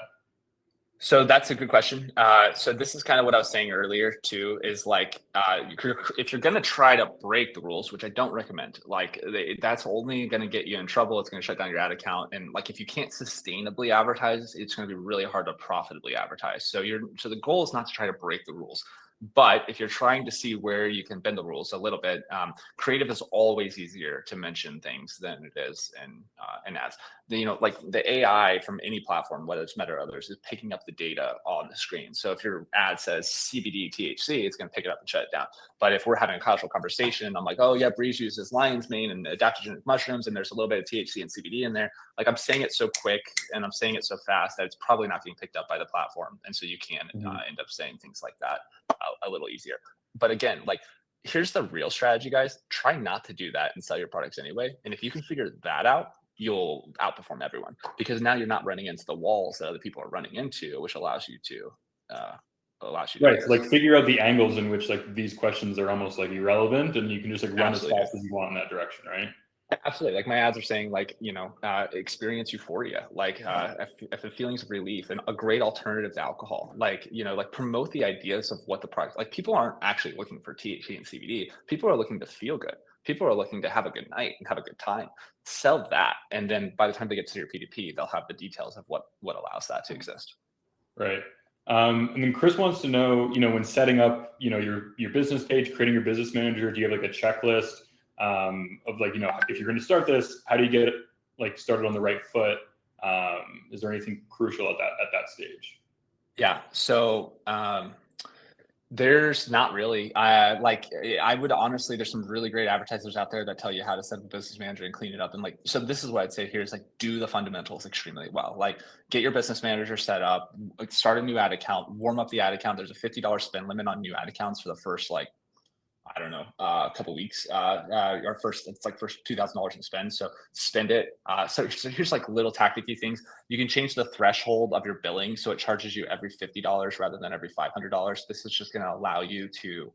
So that's a good question. So this is kind of what I was saying earlier too, is like, if you're going to try to break the rules, which I don't recommend, like that's only going to get you in trouble. It's going to shut down your ad account. And like, if you can't sustainably advertise, it's going to be really hard to profitably advertise. So the goal is not to try to break the rules. But if you're trying to see where you can bend the rules a little bit, creative is always easier to mention things than it is in ads. Like the AI from any platform, whether it's Meta or others, is picking up the data on the screen. So if your ad says CBD THC, it's going to pick it up and shut it down. But if we're having a casual conversation, I'm like, oh yeah, BREZ uses lion's mane and adaptogenic mushrooms, and there's a little bit of THC and CBD in there. Like I'm saying it so quick and I'm saying it so fast that it's probably not being picked up by the platform. And so you can end up saying things like that a little easier. But again, like here's the real strategy, guys. Try not to do that and sell your products anyway. And if you can figure that out, you'll outperform everyone, because now you're not running into the walls that other people are running into, which allows you to right. Like figure out the angles in which like these questions are almost like irrelevant, and you can just like run as fast as you want in that direction, right? Absolutely. Like my ads are saying, like, experience euphoria, like the feelings of relief, and a great alternative to alcohol. Like, like promote the ideas of what the product, like people aren't actually looking for THC and CBD. People are looking to feel good. People are looking to have a good night and have a good time. Sell that. And then by the time they get to your P2P, they'll have the details of what allows that to exist. Right. And then Chris wants to know, when setting up, your business page, creating your business manager, do you have like a checklist? Of like, if you're going to start this, how do you get it like started on the right foot? Is there anything crucial at that stage? Yeah. So There's not really. I would honestly, there's some really great advertisers out there that tell you how to set up a business manager and clean it up. And like, so this is what I'd say here is like, do the fundamentals extremely well. Like, get your business manager set up, like start a new ad account, warm up the ad account. There's a $50 spend limit on new ad accounts for the first, like, I don't know, a couple weeks, our first, it's like first $2,000 in spend. So spend it. So here's like little tacticy things. You can change the threshold of your billing. So it charges you every $50 rather than every $500. This is just going to allow you to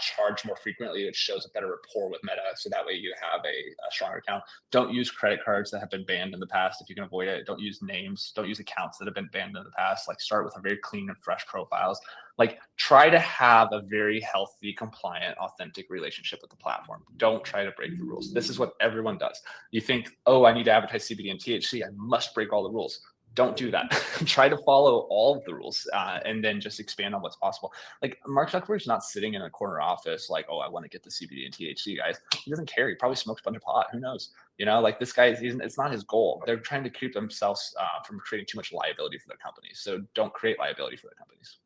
charge more frequently. It shows a better rapport with Meta. So that way you have a stronger account. Don't use credit cards that have been banned in the past. If you can avoid it, don't use names, don't use accounts that have been banned in the past. Like start with a very clean and fresh profiles. Like try to have a very healthy, compliant, authentic relationship with the platform. Don't try to break the rules. This is what everyone does. You think, oh, I need to advertise CBD and THC. I must break all the rules. Don't do that. Try to follow all of the rules and then just expand on what's possible. Like Mark Zuckerberg's not sitting in a corner office like, oh, I want to get the CBD and THC guys. He doesn't care. He probably smokes a bunch of pot. Who knows? You know, like this guy, it's not his goal. They're trying to keep themselves from creating too much liability for their companies. So don't create liability for their companies.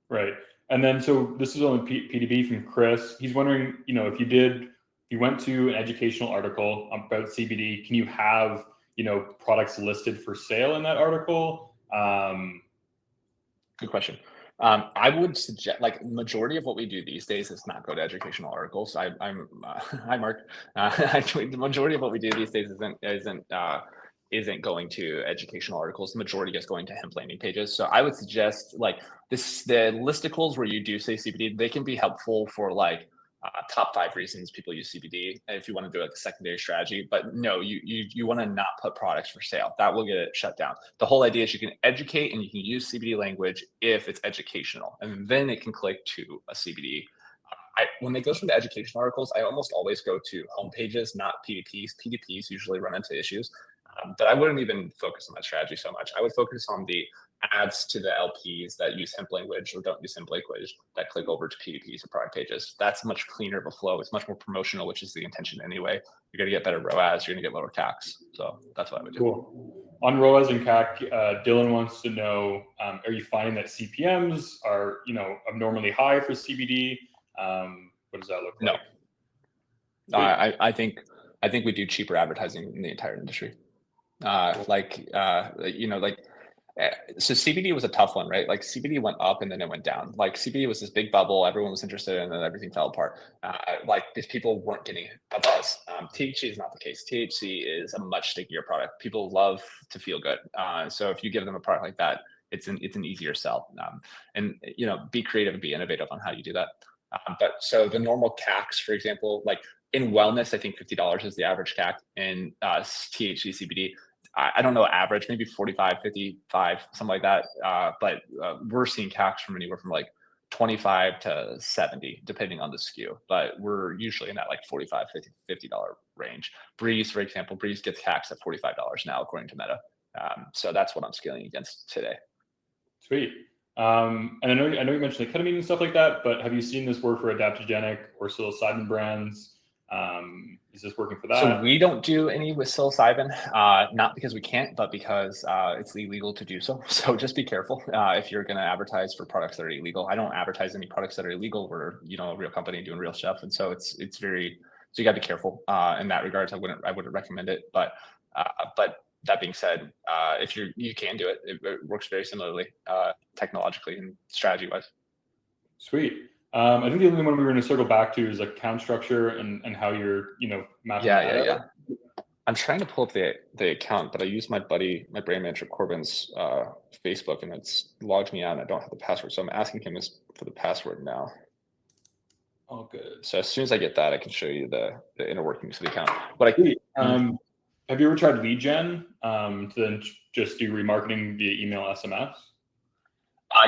Right. And then, so this is on PDB from Chris. He's wondering, you know, if you went to an educational article about CBD, can you have, you know, products listed for sale in that article? Good question. I would suggest, like, majority of what we do these days is not go to educational articles. Hi Mark. The majority of what we do these days isn't going to educational articles. The majority is going to hemp landing pages. So I would suggest like the listicles where you do say CBD, they can be helpful for like top 5 reasons people use CBD if you want to do like a secondary strategy. But no, you want to not put products for sale. That will get it shut down. The whole idea is you can educate and you can use CBD language if it's educational, and then it can click to a CBD. When they go through the education articles, I almost always go to homepages, not PDPs. PDPs usually run into issues, but I wouldn't even focus on that strategy so much. I would focus on the ads to the LPs that use hemp language or don't use hemp language that click over to PDPs or product pages. That's much cleaner of a flow. It's much more promotional, which is the intention anyway. You're going to get better ROAS. You're going to get lower CACs. So that's what I would do. Cool. On ROAS and CAC, Dylan wants to know, are you finding that CPMs are, you know, abnormally high for CBD? What does that look like? No, I think we do cheaper advertising in the entire industry. So CBD was a tough one, right? Like CBD went up and then it went down. Like CBD was this big bubble, everyone was interested in, and then everything fell apart. Like these people weren't getting a buzz. THC is not the case. THC is a much stickier product. People love to feel good. So if you give them a product like that, it's an easier sell. And you know, be creative and be innovative on how you do that. But so the normal CACs, for example, like in wellness, I think $50 is the average CAC. In THC CBD, I don't know average, maybe 45, 55, something like that. But we're seeing CACs from anywhere from like 25 to 70, depending on the SKU. But we're usually in that like 45, 50, $50 range. BREZ, for example, BREZ gets CACs at $45 now, according to Meta. So that's what I'm scaling against today. Sweet. And I know you mentioned the ketamine and stuff like that, but have you seen this work for adaptogenic or psilocybin brands? Is this working for that? So we don't do any with psilocybin, not because we can't, but because it's illegal to do so. So just be careful if you're going to advertise for products that are illegal. I don't advertise any products that are illegal. We're, you know, a real company doing real stuff, and so it's very, so you got to be careful in that regards. I wouldn't recommend it, but that being said, if you can do it, it works very similarly technologically and strategy wise. Sweet. I think the only one we were going to circle back to is account structure and how you're, you know, mapping that out. I'm trying to pull up the account, but I use my brand manager Corbin's Facebook, and it's logged me out and I don't have the password. So I'm asking him for the password now. Oh, good. So as soon as I get that, I can show you the inner workings of the account. But have you ever tried lead gen to then just do remarketing via email, SMS?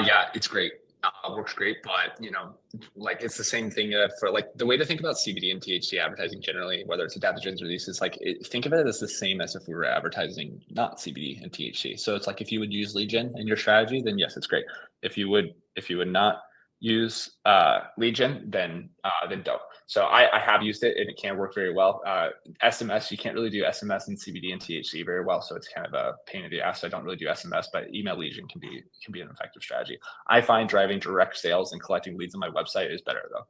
Yeah, it's great. Works great, but you know, like it's the same thing for like the way to think about CBD and THC advertising generally, whether it's adaptogens or these, is like think of it as the same as if we were advertising not CBD and THC. So it's like if you would use lead gen in your strategy, then yes, it's great. If you would not, use lead gen, then don't. So I have used it and it can work very well. SMS, you can't really do SMS and CBD and THC very well, so it's kind of a pain in the ass. So I don't really do SMS, but email lead gen can be an effective strategy. I find driving direct sales and collecting leads on my website is better though.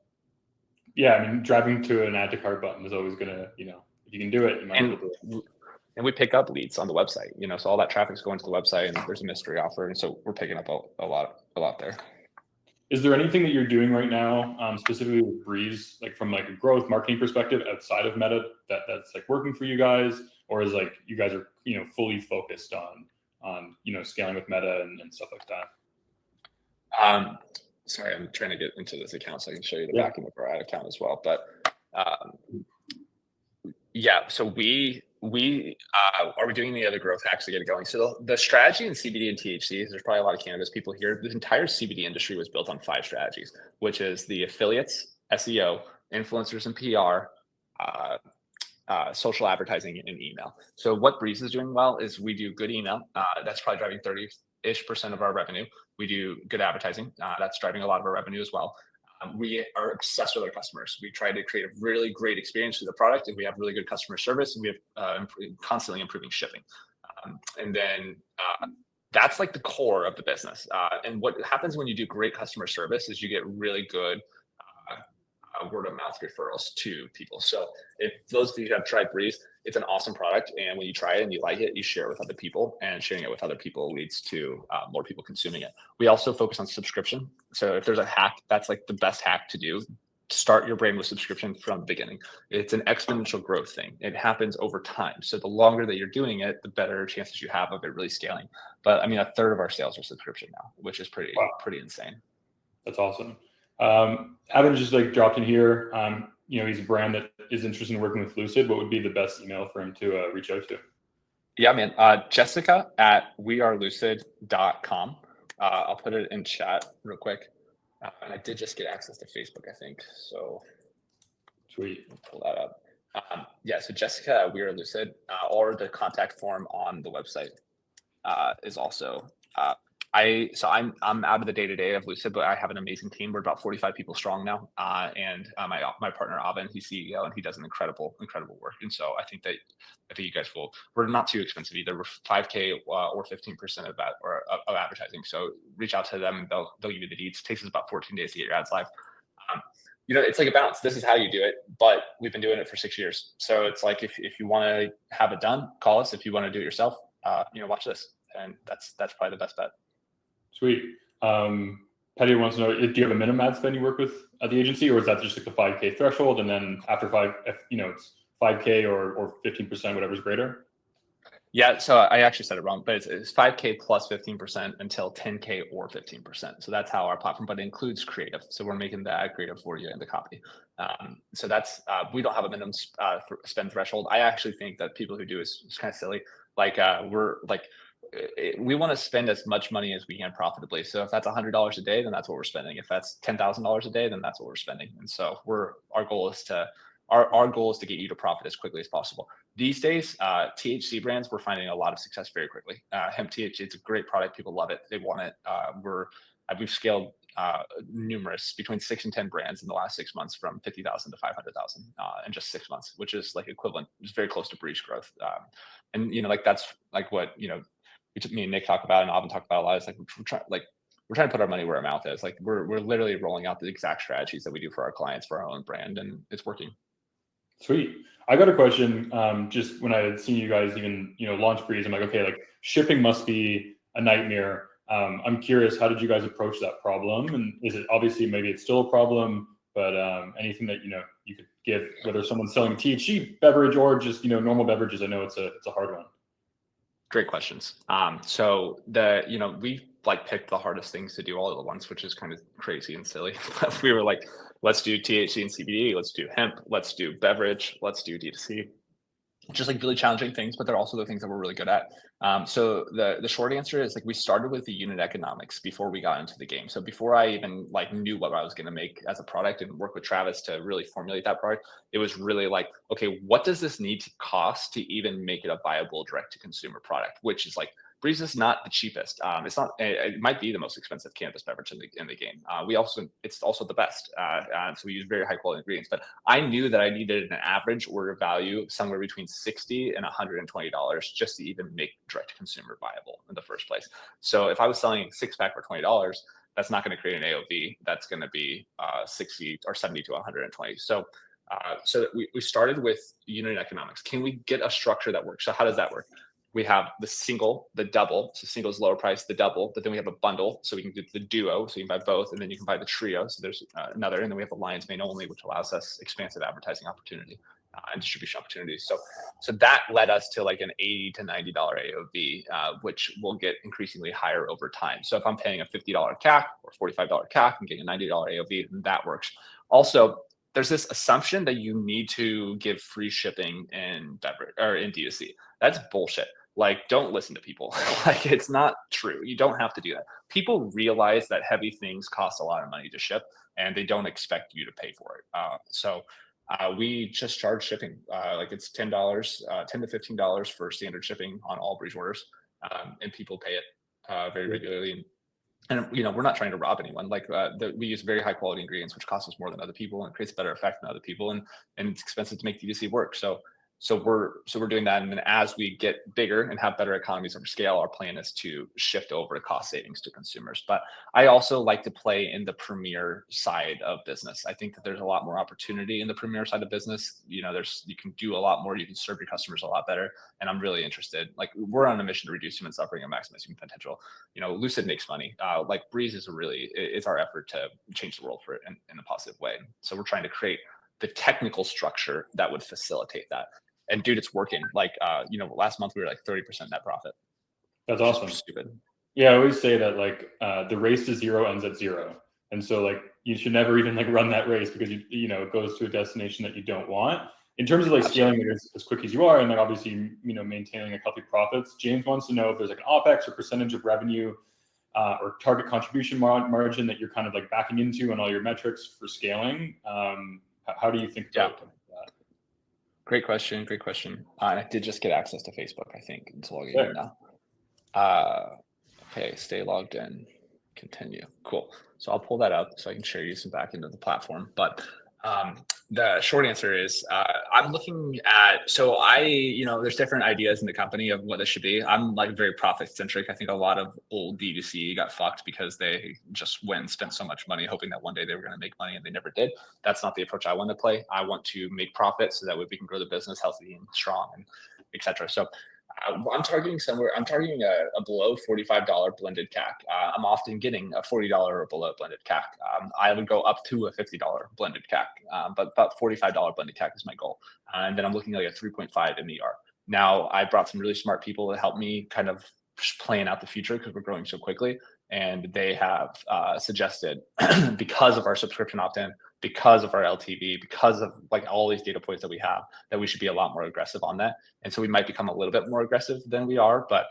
Yeah, I mean, driving to an add to cart button is always gonna, if you can do it, you might as well do it. And we pick up leads on the website, so all that traffic's going to the website, and there's a mystery offer, and so we're picking up a lot there. Is there anything that you're doing right now, specifically with BREZ, like from like a growth marketing perspective outside of Meta that's like working for you guys, or is like you guys are fully focused on scaling with Meta and stuff like that? Sorry, I'm trying to get into this account so I can show you the backing of our ad account as well. But yeah, so we are we doing any other growth hacks to get it going? So the strategy in CBD and THC, there's probably a lot of cannabis people here. The entire CBD industry was built on 5 strategies, which is the affiliates, SEO, influencers and PR, social advertising, and email. So what BREZ is doing well is we do good email. That's probably driving 30-ish% of our revenue. We do good advertising. That's driving a lot of our revenue as well. We are obsessed with our customers. We try to create a really great experience through the product, and we have really good customer service, and we have constantly improving shipping. And then that's like the core of the business. And what happens when you do great customer service is you get really good word of mouth referrals to people. So if those of you have tried BREZ, it's an awesome product. And when you try it and you like it, you share it with other people, and sharing it with other people leads to more people consuming it. We also focus on subscription. So if there's a hack, that's like the best hack to do. Start your brand with subscription from the beginning. It's an exponential growth thing. It happens over time. So the longer that you're doing it, the better chances you have of it really scaling. But I mean, 1/3 of our sales are subscription now, which is pretty insane. That's awesome. Evan just like dropped in here. He's a brand that is interested in working with Lucid. What would be the best email for him to reach out to? Yeah, man. Jessica at wearelucid.com. I'll put it in chat real quick. And I did just get access to Facebook, I think. So sweet. Pull that up. Yeah, so Jessica at wearelucid, or the contact form on the website is also. I'm out of the day-to-day of Lucid, but I have an amazing team. We're about 45 people strong now. And my partner, Avin, he's CEO, and he does an incredible work. And so I think you guys we're not too expensive either. We're 5K or 15% of that of advertising. So reach out to them and they'll give you the deeds. It takes us about 14 days to get your ads live. It's like a balance. This is how you do it, but we've been doing it for 6 years. So it's like, if you want to have it done, call us. If you want to do it yourself, watch this. And that's probably the best bet. Sweet. Patty wants to know, do you have a minimum ad spend you work with at the agency, or is that just like the 5K threshold? And then after it's 5K or 15%, whatever's greater? Yeah, so I actually said it wrong, but it's 5K plus 15% until 10K or 15%. So that's how our platform, but it includes creative. So we're making the ad creative for you in the copy. So that's, we don't have a minimum spend threshold. I actually think that people who do is kind of silly. We want to spend as much money as we can profitably. So if that's $100 a day, then that's what we're spending. If that's $10,000 a day, then that's what we're spending. And so our goal is to get you to profit as quickly as possible. These days, THC brands, we're finding a lot of success very quickly. Hemp THC, it's a great product. People love it. They want it. We've scaled numerous, between 6 and 10 brands in the last 6 months, from 50,000 to 500,000 in just 6 months, which is like equivalent. It's very close to BREZ growth. And that's like what me and Nick talk about, and Avin talk about a lot. It's like we're trying to put our money where our mouth is. Like we're literally rolling out the exact strategies that we do for our clients for our own brand, and it's working. Sweet. I got a question. Just when I had seen you guys even launch BREZ, I'm like, okay, like shipping must be a nightmare. I'm curious, how did you guys approach that problem? And is it obviously maybe it's still a problem, but anything that you could give, whether someone's selling a THC beverage or just normal beverages? I know it's a hard one. Great questions. So we picked the hardest things to do all at once, which is kind of crazy and silly. We were like, let's do THC and CBD, let's do hemp, let's do beverage, let's do D2C. Just like really challenging things, but they're also the things that we're really good at. So the short answer is we started with the unit economics before we got into the game. So before I even knew what I was going to make as a product and work with Travis to really formulate that product, it was really okay, what does this need to cost to even make it a viable direct to consumer product? Which is BREZ is not the cheapest. It's not. It might be the most expensive cannabis beverage in the game. It's also the best. So we use very high quality ingredients. But I knew that I needed an average order value somewhere between $60 and $120 just to even make direct to consumer viable in the first place. So if I was selling a 6-pack for $20, that's not going to create an AOV. That's going to be 60 or 70 to 120. So we started with unit economics. Can we get a structure that works? So how does that work? We have the single, the double. So single is lower price, the double, but then we have a bundle. So we can do the duo. So you can buy both, and then you can buy the trio. So there's another, and then we have the Lion's Mane only, which allows us expansive advertising opportunity and distribution opportunities. So that led us to like an $80 to $90 AOV, which will get increasingly higher over time. So if I'm paying a $50 CAC or $45 CAC and getting a $90 AOV, then that works. Also, there's this assumption that you need to give free shipping in beverage or in D2C. That's bullshit. Like, don't listen to people. Like, it's not true. You don't have to do that. People realize that heavy things cost a lot of money to ship, and they don't expect you to pay for it. So we just charge shipping. Like it's $10, $10 to $15 for standard shipping on all BREZ orders, and people pay it very regularly. And we're not trying to rob anyone. Like we use very high quality ingredients, which cost us more than other people and creates a better effect than other people. And it's expensive to make D2C work. So we're doing that. And then as we get bigger and have better economies of scale, our plan is to shift over cost savings to consumers. But I also like to play in the premier side of business. I think that there's a lot more opportunity in the premier side of business. You can do a lot more. You can serve your customers a lot better. And I'm really interested. Like, we're on a mission to reduce human suffering and maximize human potential. Lucid makes money. Like BREZ is our effort to change the world for it in a positive way. So we're trying to create the technical structure that would facilitate that. And dude, it's working. Like, last month we were like 30% net profit. That's awesome. Stupid. Yeah, I always say that like the race to zero ends at zero, and so like you should never even like run that race because it goes to a destination that you don't want. In terms of like scaling it as quick as you are, and like obviously maintaining like healthy profits. James wants to know if there's like an OpEx or percentage of revenue or target contribution margin that you're kind of like backing into on all your metrics for scaling. How do you think about that? Great question. I did just get access to Facebook, I think. It's logging in now. Okay, stay logged in. Continue. Cool. So I'll pull that up so I can share you some back into the platform. But the short answer is I'm looking at, there's different ideas in the company of what this should be. I'm like very profit centric. I think a lot of old D2C got fucked because they just went and spent so much money hoping that one day they were going to make money, and they never did. That's not the approach I want to play. I want to make profit so that way we can grow the business healthy and strong, and et cetera. So I'm targeting a below $45 blended CAC. I'm often getting a $40 or below blended CAC. I would go up to a $50 blended CAC, but about $45 blended CAC is my goal. And then I'm looking at like a 3.5 MER. Now, I brought some really smart people to help me kind of plan out the future because we're growing so quickly. And they have suggested, because of our subscription opt-in, because of our LTV, because of like all these data points that we have, that we should be a lot more aggressive on that. And so we might become a little bit more aggressive than we are, but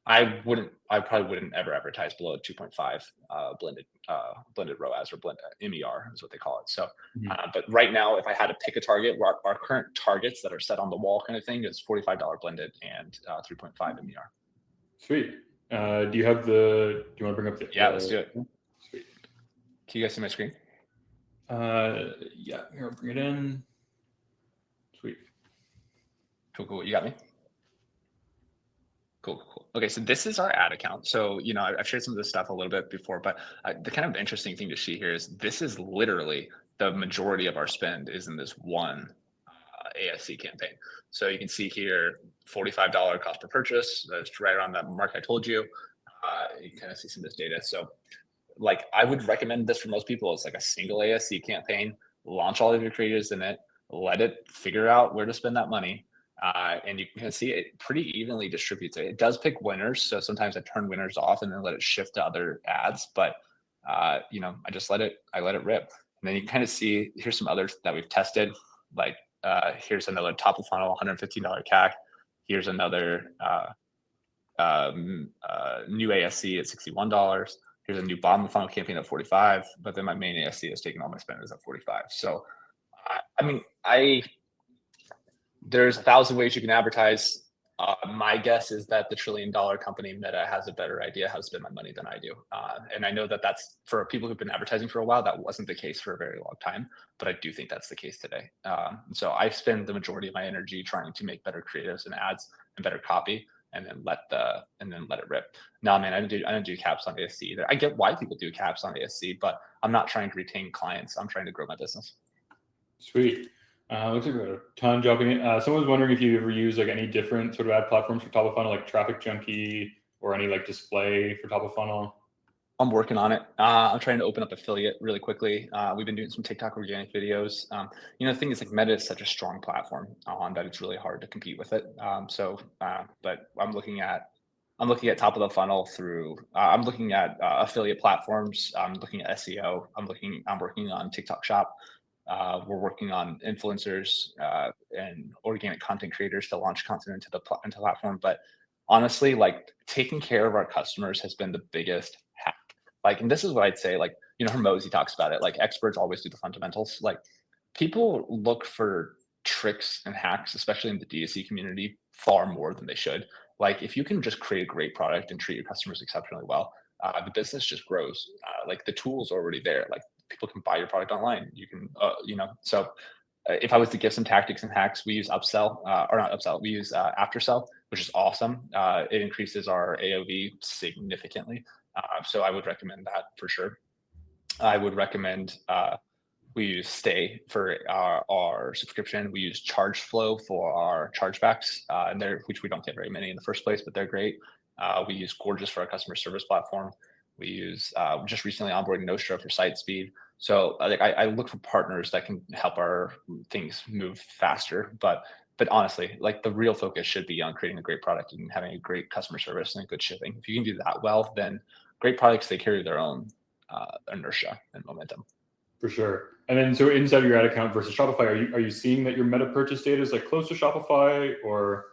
I probably wouldn't ever advertise below 2.5 blended ROAS or MER is what they call it. So, but right now, if I had to pick a target, our current targets that are set on the wall kind of thing is $45 blended and 3.5 MER. Sweet. Do you want to bring up the? Yeah, let's do it. Sweet. Can you guys see my screen? Yeah, here, I'll bring it in. Sweet. Cool. You got me? Cool. Okay, so this is our ad account. So, I've shared some of this stuff a little bit before, but the kind of interesting thing to see here is this is literally the majority of our spend is in this one ASC campaign. So you can see here, $45 cost per purchase. That's right around that mark I told you. You can kind of see some of this data. So like, I would recommend this for most people. It's like a single ASC campaign, launch all of your creators in it, let it figure out where to spend that money. And you can see it pretty evenly distributes it. It does pick winners. So sometimes I turn winners off and then let it shift to other ads, but I just let it rip. And then you kind of see, here's some others that we've tested. Like here's another top of funnel, $115 CAC. Here's another new ASC at $61. Here's a new bottom of funnel campaign at 45, but then my main ASC is taking all my spend is at 45. So, there's 1,000 ways you can advertise. My guess is that the $1 trillion company Meta has a better idea how to spend my money than I do. And I know that that's for people who've been advertising for a while, that wasn't the case for a very long time, but I do think that's the case today. So I spend the majority of my energy trying to make better creatives and ads and better copy, and then let it rip. No, man, I don't do caps on ASC either. I get why people do caps on ASC, but I'm not trying to retain clients. I'm trying to grow my business. Sweet. Looks like we got a ton jumping in. Someone was wondering if you ever use like any different sort of ad platforms for top of funnel, like Traffic Junkie or any like display for top of funnel. I'm working on it. I'm trying to open up affiliate really quickly. We've been doing some TikTok organic videos. The thing is, like, Meta is such a strong platform that it's really hard to compete with it. But I'm looking at top of the funnel through. I'm looking at affiliate platforms. I'm looking at SEO. I'm working on TikTok Shop. We're working on influencers and organic content creators to launch content into the platform. But honestly, like, taking care of our customers has been the biggest hack. Like, and this is what I'd say, like, Hormozy talks about it, like, experts always do the fundamentals. Like, people look for tricks and hacks, especially in the DSC community, far more than they should. Like, if you can just create a great product and treat your customers exceptionally well, the business just grows. Like, the tool's already there. Like, people can buy your product online. You can, so if I was to give some tactics and hacks, we use upsell, or not upsell, we use aftersell, which is awesome. It increases our AOV significantly. So I would recommend that for sure. I would recommend, we use Stay for our subscription. We use ChargeFlow for our chargebacks, which we don't get very many in the first place, but they're great. We use Gorgeous for our customer service platform. We use just recently onboarding Nostra for site speed. So I look for partners that can help our things move faster. But honestly, like, the real focus should be on creating a great product and having a great customer service and good shipping. If you can do that well, then great products, they carry their own inertia and momentum. For sure. And then, so inside of your ad account versus Shopify, are you seeing that your Meta purchase data is like close to Shopify, or?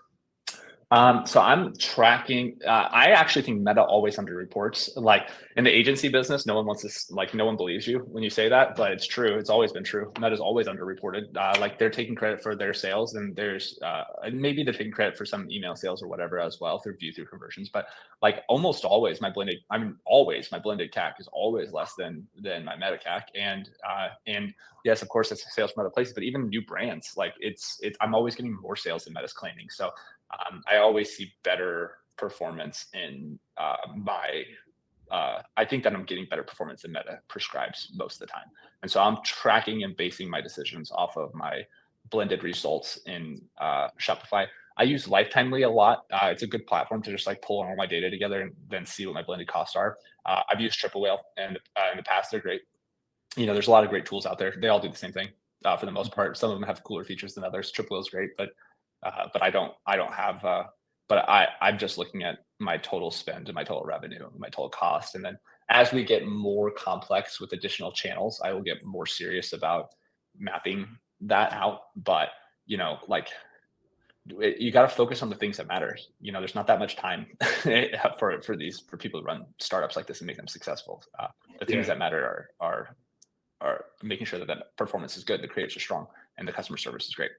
So I'm tracking. I actually think Meta always underreports. Like, in the agency business, no one believes you when you say that, but it's true. It's always been true. Meta's always underreported. Like, they're taking credit for their sales, and there's maybe they're taking credit for some email sales or whatever as well through conversions. But like, almost always my blended CAC is always less than my Meta CAC. And yes, of course, it's a sales from other places, but even new brands, like, I'm always getting more sales than Meta's claiming. So I always see better performance in I think that I'm getting better performance than Meta prescribes most of the time. And so I'm tracking and basing my decisions off of my blended results in Shopify. I use Lifetimely a lot. It's a good platform to just like pull all my data together and then see what my blended costs are. I've used Triple Whale in the past. They're great. There's a lot of great tools out there. They all do the same thing for the most part. Some of them have cooler features than others. Triple Whale is great, but I don't have, but I'm just looking at my total spend and my total revenue and my total cost. And then as we get more complex with additional channels, I will get more serious about mapping that out. But, like, you got to focus on the things that matter. There's not that much time for people to run startups like this and make them successful. The things that matter are making sure that performance is good, the creatives are strong, and the customer service is great.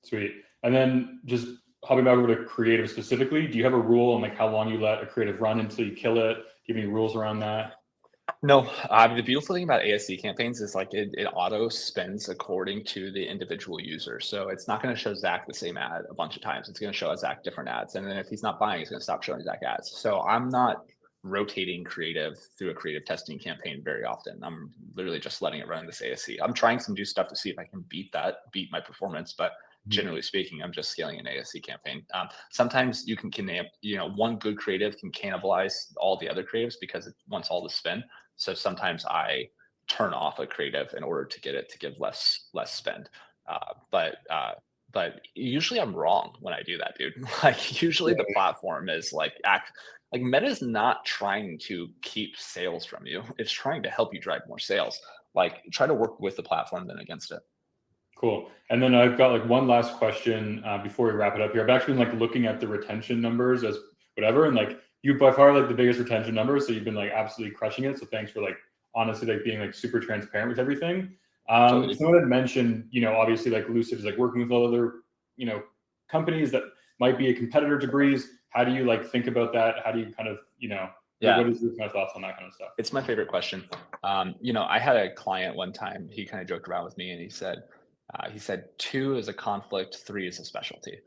Sweet. And then just hopping back over to creative specifically, do you have a rule on like how long you let a creative run until you kill it? Do you have any rules around that? No, the beautiful thing about ASC campaigns is like it auto spends according to the individual user. So it's not going to show Zach the same ad a bunch of times. It's going to show Zach different ads. And then if he's not buying, it's going to stop showing Zach ads. So I'm not rotating creative through a creative testing campaign very often. I'm literally just letting it run in this ASC. I'm trying some new stuff to see if I can beat my performance, but generally speaking, I'm just scaling an ASC campaign. Sometimes you can one good creative can cannibalize all the other creatives because it wants all the spend. So sometimes I turn off a creative in order to get it to give less spend. But usually I'm wrong when I do that, dude. Like, usually the platform is like Meta's not trying to keep sales from you. It's trying to help you drive more sales. Like, try to work with the platform than against it. Cool. And then I've got like one last question before we wrap it up here. I've actually been like looking at the retention numbers as whatever, and like you by far like the biggest retention numbers. So you've been like absolutely crushing it. So thanks for like honestly like being like super transparent with everything. Totally. Someone had mentioned, obviously like Lucid is like working with other, companies that might be a competitor to BREZ. How do you like think about that? How do you kind of, what is your kind of thoughts on that kind of stuff? It's my favorite question. I had a client one time, he kind of joked around with me and he said 2 is a conflict, 3 is a specialty.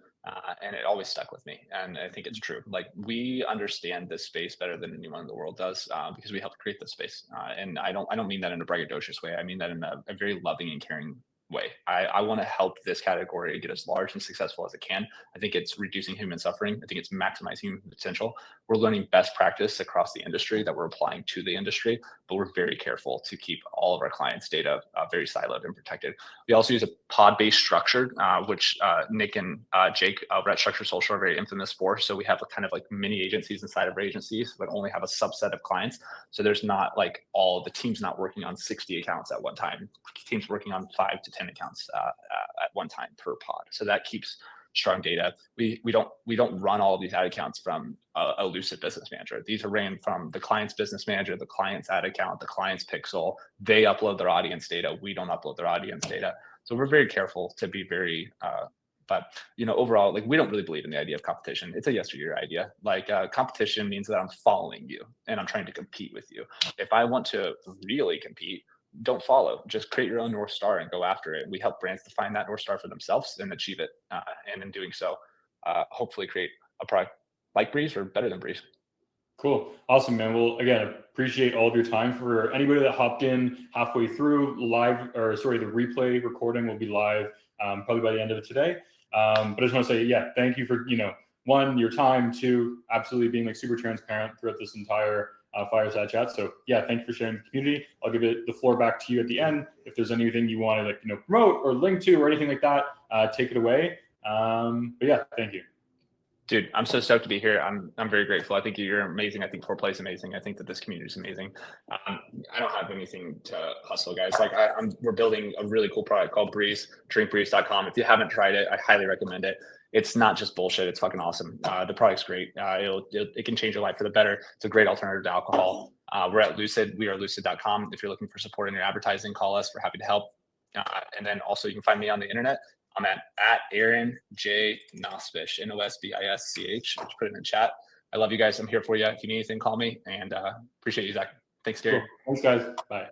And it always stuck with me. And I think it's true. Like, we understand this space better than anyone in the world does, because we helped create this space. And I don't mean that in a braggadocious way. I mean that in a very loving and caring way. I want to help this category get as large and successful as it can. I think it's reducing human suffering. I think it's maximizing human potential. We're learning best practice across the industry that we're applying to the industry, but we're very careful to keep all of our clients' data very siloed and protected. We also use a pod-based structure, which Nick and Jake over at Structure Social are very infamous for. So we have kind of like mini agencies inside of our agencies, but only have a subset of clients. So there's not like all the teams not working on 60 accounts at one time. Teams working on 5 to 10 accounts at one time per pod. So that keeps strong data. We don't run all of these ad accounts from a Lucid business manager. These are ran from the client's business manager, the client's ad account, the client's pixel. They upload their audience data. We don't upload their audience data. So we're very careful to be very, but overall, like, we don't really believe in the idea of competition. It's a yesteryear idea. Like, competition means that I'm following you and I'm trying to compete with you. If I want to really compete, don't follow, just create your own North Star and go after it. We help brands define that North Star for themselves and achieve it. And in doing so, hopefully create a product like BREZ or better than BREZ. Cool. Awesome, man. Well, again, appreciate all of your time. For anybody that hopped in halfway through the replay recording will be live probably by the end of it today. But I just want to say, yeah, thank you for, 1, your time, 2, absolutely being like super transparent throughout this entire fireside chat. So yeah, thank you for sharing the community. I'll give the floor back to you at the end. If there's anything you want to promote or link to or anything like that, take it away. But yeah, thank you. Dude, I'm so stoked to be here. I'm very grateful. I think you're amazing. I think Foreplay is amazing. I think that this community is amazing. I don't have anything to hustle, guys. Like, we're building a really cool product called BREZ, drinkbreeze.com. If you haven't tried it, I highly recommend it. It's not just bullshit. It's fucking awesome. The product's great. It can change your life for the better. It's a great alternative to alcohol. We're at Lucid. We are lucid.com. If you're looking for support in your advertising, call us. We're happy to help. And then also you can find me on the internet. I'm at Aaron J Nosbisch, Nosbisch. Just put it in the chat. I love you guys. I'm here for you. If you need anything, call me. And appreciate you, Zach. Thanks, Gary. Cool. Thanks, guys. Bye.